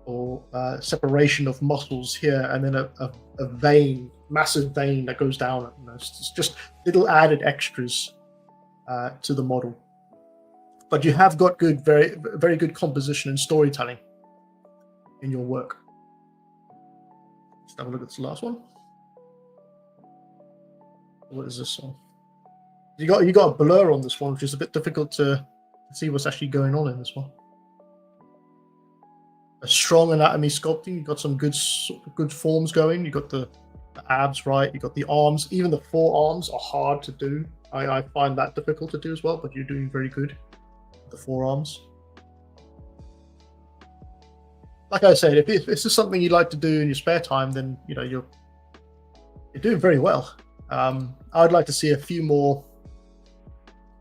or separation of muscles here, and then a vein, massive vein that goes down. You know, it's just little added extras to the model. But you have got good, very, very good composition and storytelling in your work. Let's have a look at this last one. What is this one? You got a blur on this one, which is a bit difficult to see what's actually going on in this one. A strong anatomy sculpting. You got some good forms going. You got the abs right. You got the arms. Even the forearms are hard to do. I find that difficult to do as well. But you're doing very good with the forearms. Like I said, if this is something you like to do in your spare time, then you know you're doing very well. I'd like to see a few more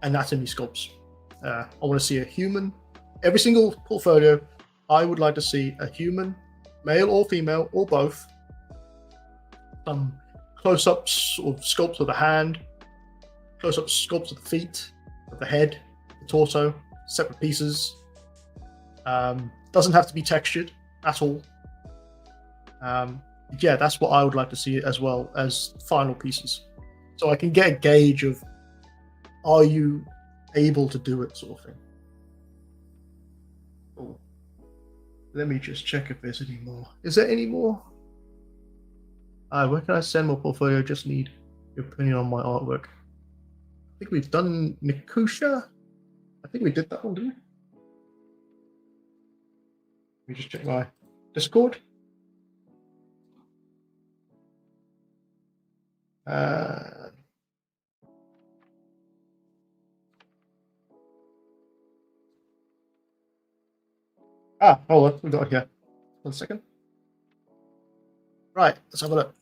anatomy sculpts. I want to see a human. Every single portfolio, I would like to see a human, male or female, or both. Some close-ups or sculpts of the hand, close-up sculpts of the feet, of the head, the torso, separate pieces. Doesn't have to be textured at all. Yeah, that's what I would like to see, as well as final pieces, so I can get a gauge of, are you able to do it, sort of thing. Oh, let me just check if there's any more. Is there any more? Where can I send my portfolio? Just need your opinion on my artwork. I think we've done Nikusha. I think we did that one, didn't we? Let me just check my Discord. Hold on, we got it here. 1 second. Right, let's have a look.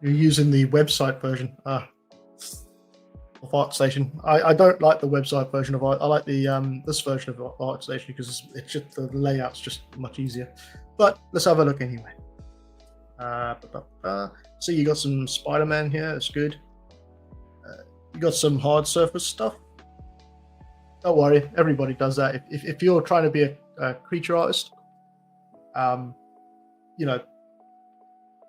You're using the website version of ArtStation. I don't like the website version of Art. I like the this version of ArtStation because it's just, the layout's just much easier. But let's have a look anyway. So you got some Spider-Man here. That's good. You got some hard surface stuff. Don't worry, everybody does that. If you're trying to be a creature artist, you know,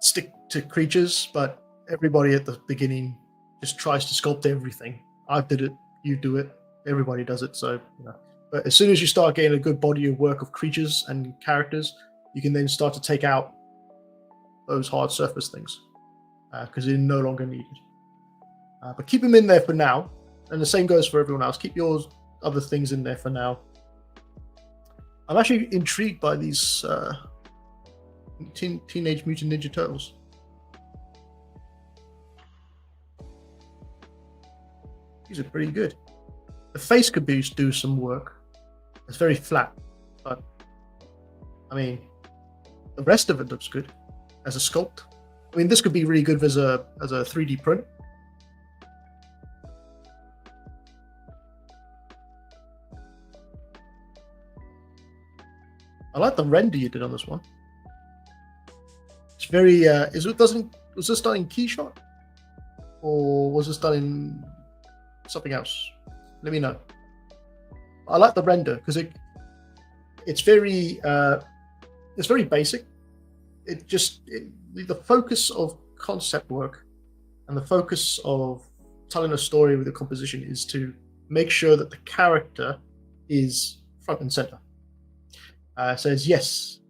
stick to creatures. But everybody at the beginning just tries to sculpt everything. I did it. You do it. Everybody does it. So, you know. But as soon as you start getting a good body of work of creatures and characters, you can then start to take out those hard surface things because they're no longer needed. But keep them in there for now, and the same goes for everyone else. Keep your other things in there for now. I'm actually intrigued by these Teenage Mutant Ninja Turtles. These are pretty good. The face could do some work. It's very flat, but I mean, the rest of it looks good as a sculpt. I mean, this could be really good as a 3D print. I like the render you did on this one. It's very. Was this done in Keyshot, or was this done in something else? Let me know. I like the render because it's very basic, the focus of concept work and the focus of telling a story with a composition is to make sure that the character is front and center. Says yes,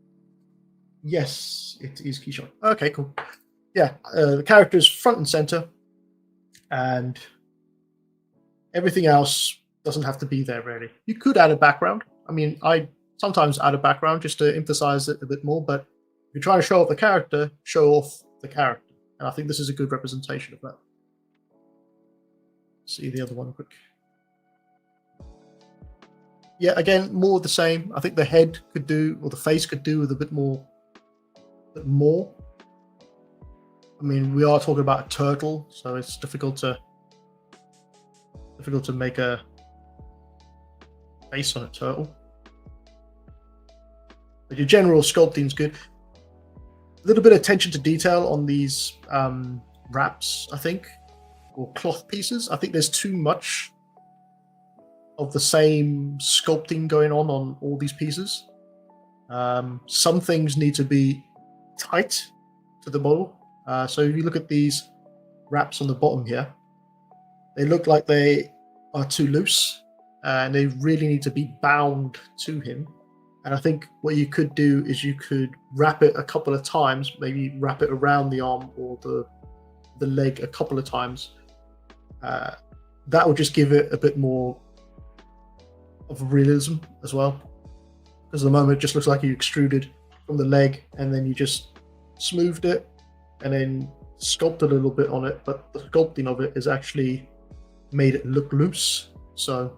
it is Keyshawn. Okay, cool. Yeah, the character is front and center, and everything else doesn't have to be there really. You could add a background. I mean, I sometimes add a background just to emphasize it a bit more, but if you're trying to show off the character, show off the character. And I think this is a good representation of that. See the other one quick. Yeah, again, more of the same. I think the head could do, or the face could do with a bit more. I mean, we are talking about a turtle, so it's difficult to make a face on a turtle. But your general sculpting is good. A little bit of attention to detail on these wraps, I think, or cloth pieces. I think there's too much of the same sculpting going on all these pieces. Some things need to be tight to the model. So if you look at these wraps on the bottom here, they look like they are too loose, and they really need to be bound to him. And I think what you could do is you could wrap it a couple of times, maybe wrap it around the arm or the leg a couple of times. That will just give it a bit more of realism as well. Because at the moment it just looks like you extruded from the leg and then you just smoothed it and then sculpted a little bit on it, but the sculpting of it is actually made it look loose. So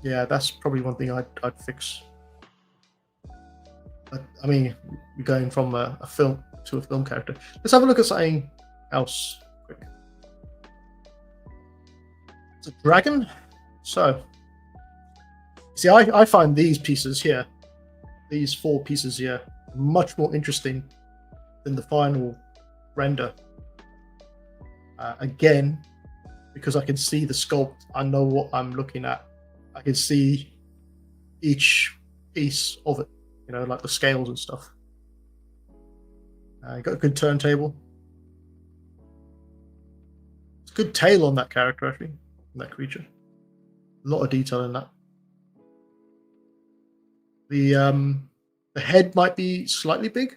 yeah, that's probably one thing I'd fix. But, I mean, you're going from a film to a film character. Let's have a look at something else quick. It's a dragon. So, see, I find these pieces here, these 4 pieces here, much more interesting than the final render. Again, because I can see the sculpt, I know what I'm looking at. I can see each piece of it. You know, like the scales and stuff. Got a good turntable. It's a good tail on that character, actually, on that creature. A lot of detail in that. The head might be slightly big.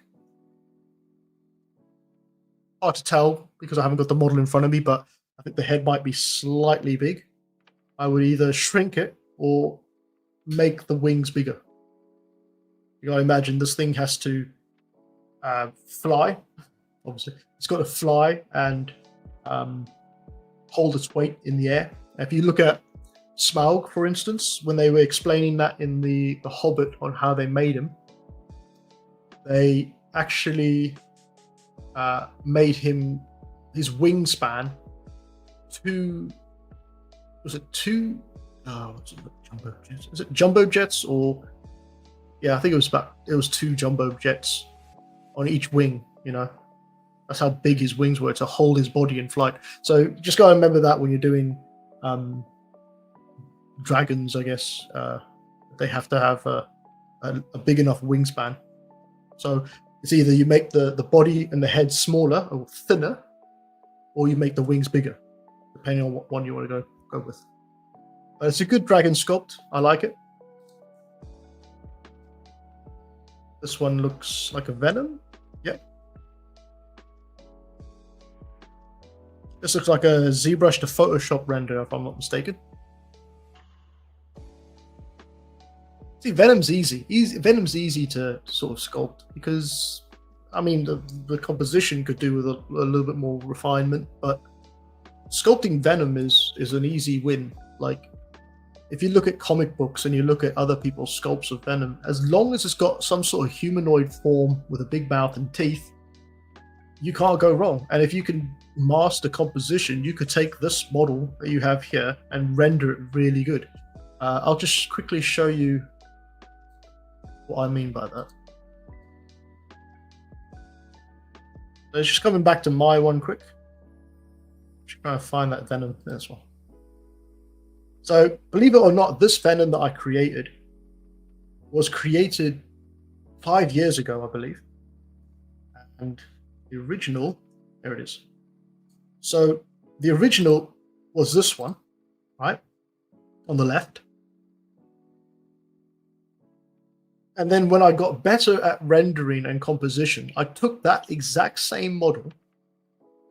Hard to tell because I haven't got the model in front of me, but I think the head might be slightly big. I would either shrink it or make the wings bigger. You gotta imagine this thing has to fly. Obviously, it's got to fly and hold its weight in the air. If you look at Smaug, for instance, when they were explaining that in the Hobbit on how they made him, they actually made him his wingspan what's it, jumbo jets? Is it jumbo jets or? Yeah, I think it was 2 jumbo jets on each wing, you know. That's how big his wings were to hold his body in flight. So just gotta remember that when you're doing dragons, I guess. They have to have a big enough wingspan. So it's either you make the body and the head smaller or thinner, or you make the wings bigger, depending on what one you want to go with. But it's a good dragon sculpt. I like it. This one looks like a Venom. Yeah. This looks like a ZBrush to Photoshop render, if I'm not mistaken. See, Venom's easy. Venom's easy to sort of sculpt because, I mean, the composition could do with a little bit more refinement, but sculpting Venom is an easy win. Like, if you look at comic books and you look at other people's sculpts of Venom, as long as it's got some sort of humanoid form with a big mouth and teeth, you can't go wrong. And if you can master composition, you could take this model that you have here and render it really good. I'll just quickly show you what I mean by that. So just coming back to my one quick. Just trying to find that Venom. This one. So, believe it or not, this Venom that I created was created 5 years ago, I believe. And the original, there it is. So the original was this one, right, on the left. And then when I got better at rendering and composition, I took that exact same model,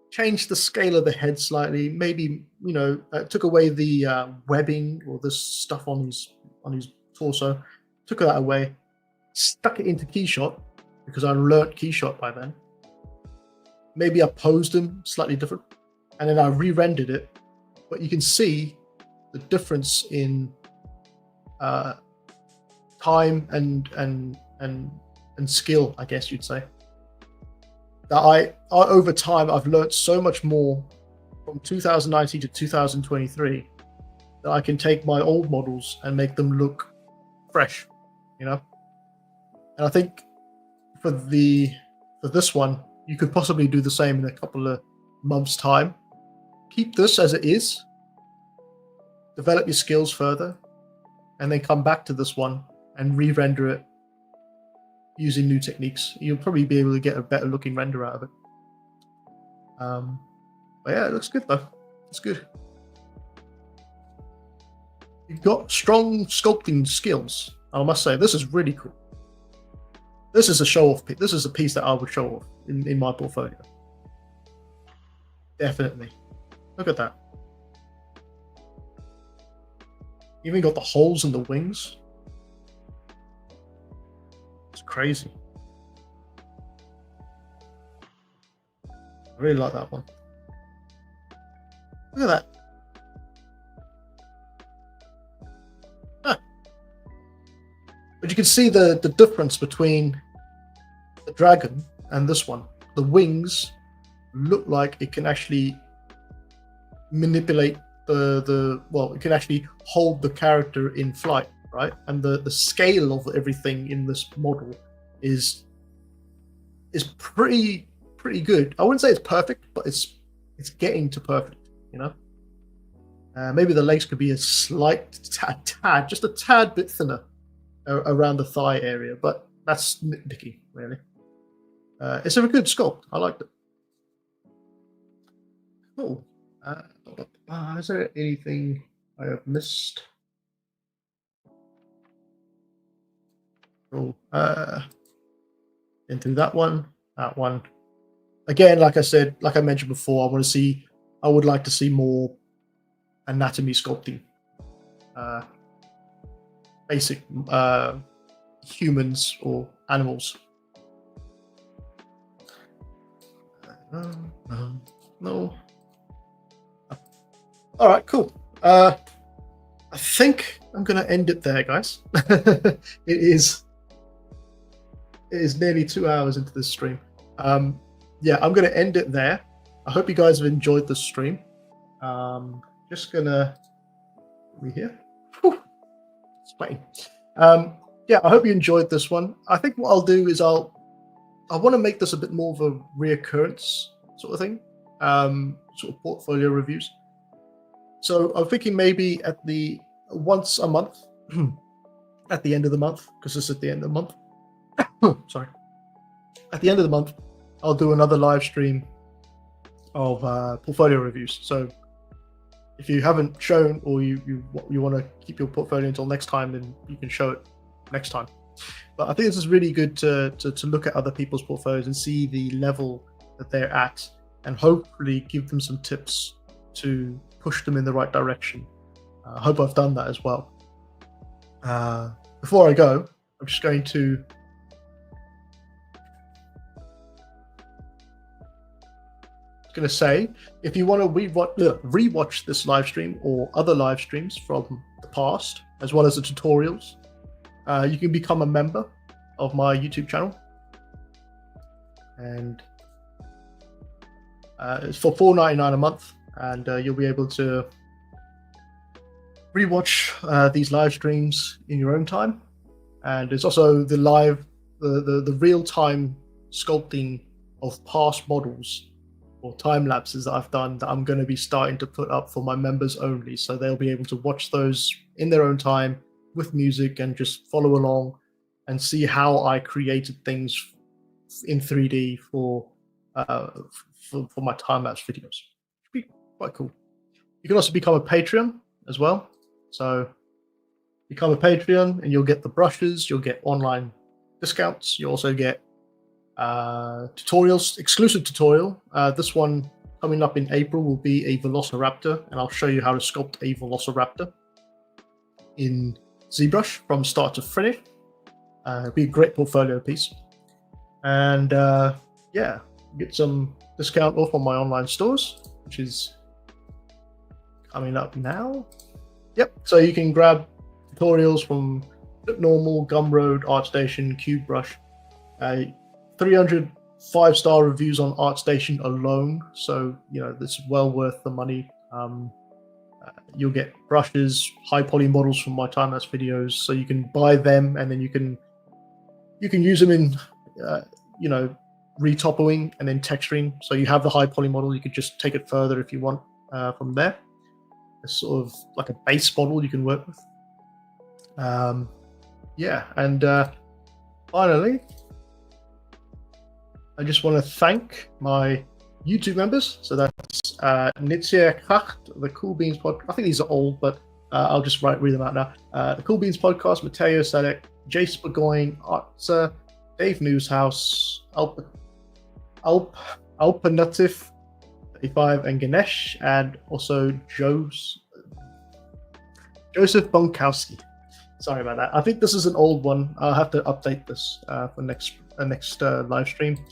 changed the scale of the head slightly, maybe, took away the webbing or this stuff on his torso, took that away, stuck it into Keyshot because I learnt Keyshot by then. Maybe I posed him slightly different, and then I re-rendered it. But you can see the difference in time and skill, I guess you'd say. That I over time I've learned so much more from 2019 to 2023 that I can take my old models and make them look fresh, And I think for this one, you could possibly do the same in a couple of months' time. Keep this as it is, develop your skills further, and then come back to this one and re-render it using new techniques. You'll probably be able to get a better looking render out of it. But yeah, it looks good though. It's good. You've got strong sculpting skills. I must say, this is really cool. This is a show-off piece. This is a piece that I would show off in my portfolio. Definitely. Look at that. Even got the holes in the wings. It's crazy. I really like that one. Look at that. Huh. But you can see the difference between the dragon and this one. The wings look like it can actually manipulate it can actually hold the character in flight, right? And the scale of everything in this model is pretty good. I wouldn't say it's perfect, but it's getting to perfect, Maybe the legs could be a slight tad, just a tad bit thinner around the thigh area, but that's nitpicky, really. It's a good sculpt. I liked it. Cool. Is there anything I have missed? Cool. Into that one. Again, like I mentioned before, I would like to see more anatomy sculpting. Basic humans or animals. No. All right, cool. I think I'm going to end it there, guys. It is nearly 2 hours into this stream. Yeah, I'm going to end it there. I hope you guys have enjoyed this stream. Just gonna we here. Sweating. Yeah, I hope you enjoyed this one. I think what I'll do is I want to make this a bit more of a reoccurrence sort of thing, sort of portfolio reviews. So I'm thinking maybe once a month, at the end of the month, because it's at the end of the month. Sorry. At the end of the month, I'll do another live stream of portfolio reviews. So if you haven't shown, or you want to keep your portfolio until next time, then you can show it next time. But I think this is really good to look at other people's portfolios and see the level that they're at, and hopefully give them some tips to push them in the right direction. I hope I've done that as well. Before I go, I'm just going to say, if you want to rewatch this live stream or other live streams from the past, as well as the tutorials, you can become a member of my YouTube channel, and it's for $4.99 a month, and you'll be able to rewatch these live streams in your own time. And it's also the real-time sculpting of past models or time lapses that I've done that I'm going to be starting to put up for my members only, so they'll be able to watch those in their own time with music and just follow along and see how I created things in 3D for my time-lapse videos. Should be quite cool. You can also become a Patreon as well. So become a Patreon and you'll get the brushes, you'll get online discounts, you also get tutorials, exclusive tutorial. This one coming up in April will be a Velociraptor, and I'll show you how to sculpt a Velociraptor in ZBrush from start to finish. It'll be a great portfolio piece. And yeah, get some discount off on my online stores, which is coming up now. Yep, so you can grab tutorials from Normal, Gumroad, ArtStation, CubeBrush. 300 5-star reviews on ArtStation alone, so you know this is well worth the money. You'll get brushes, high poly models from my time-lapse videos, so you can buy them and then you can use them in you know, retopoing and then texturing. So you have the high poly model, you could just take it further if you want from there. It's sort of like a base model you can work with. Yeah, and finally, I just want to thank my YouTube members. So that's Nitzia Kracht, the Cool Beans podcast. I think these are old, but I'll just read them out now. The Cool Beans podcast, Mateo Sadek, Jace Burgoyne, Artsa, Dave Newshouse, Alpanatif 35, and Ganesh, and also Joseph Bonkowski. Sorry about that. I think this is an old one. I'll have to update this for next live stream.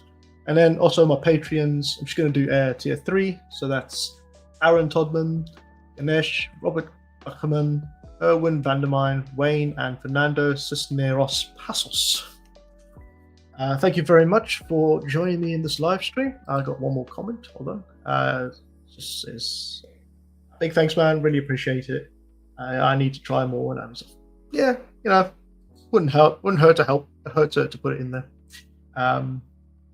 And then also my Patreons. I'm just going to do tier 3. So that's Aaron Todman, Ganesh, Robert Ackerman, Erwin Vandermine, Wayne, and Fernando Cisneros Pasos. Thank you very much for joining me in this live stream. I got one more comment. Hold on. Just says, big thanks, man. Really appreciate it. I need to try more. And I was like, yeah, you know, wouldn't hurt to put it in there.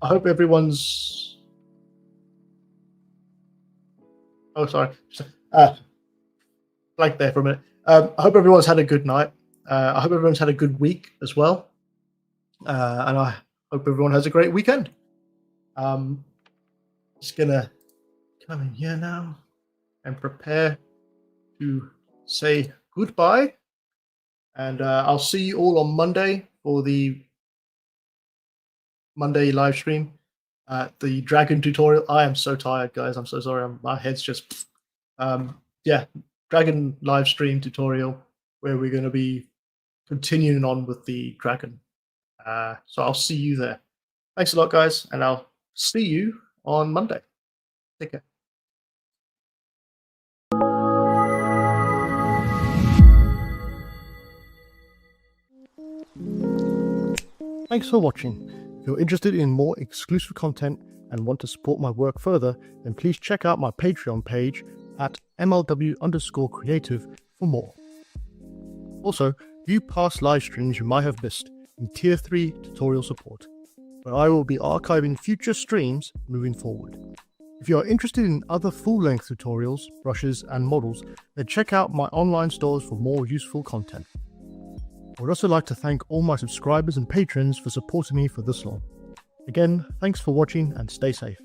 I hope everyone's. Oh, sorry. Blank there for a minute. I hope everyone's had a good night. I hope everyone's had a good week as well. And I hope everyone has a great weekend. Just gonna come in here now and prepare to say goodbye. And I'll see you all on Monday for the Monday live stream. The dragon tutorial. I am so tired, guys. I'm so sorry. My head's just yeah, dragon live stream tutorial where we're going to be continuing on with the dragon. So I'll see you there. Thanks a lot, guys, and I'll see you on Monday. Take care. Thanks for watching. If you're interested in more exclusive content and want to support my work further, then please check out my Patreon page at MLW_creative for more. Also, view past live streams you might have missed in Tier 3 tutorial support, where I will be archiving future streams moving forward. If you are interested in other full-length tutorials, brushes, and models, then check out my online stores for more useful content. I would also like to thank all my subscribers and patrons for supporting me for this long. Again, thanks for watching and stay safe.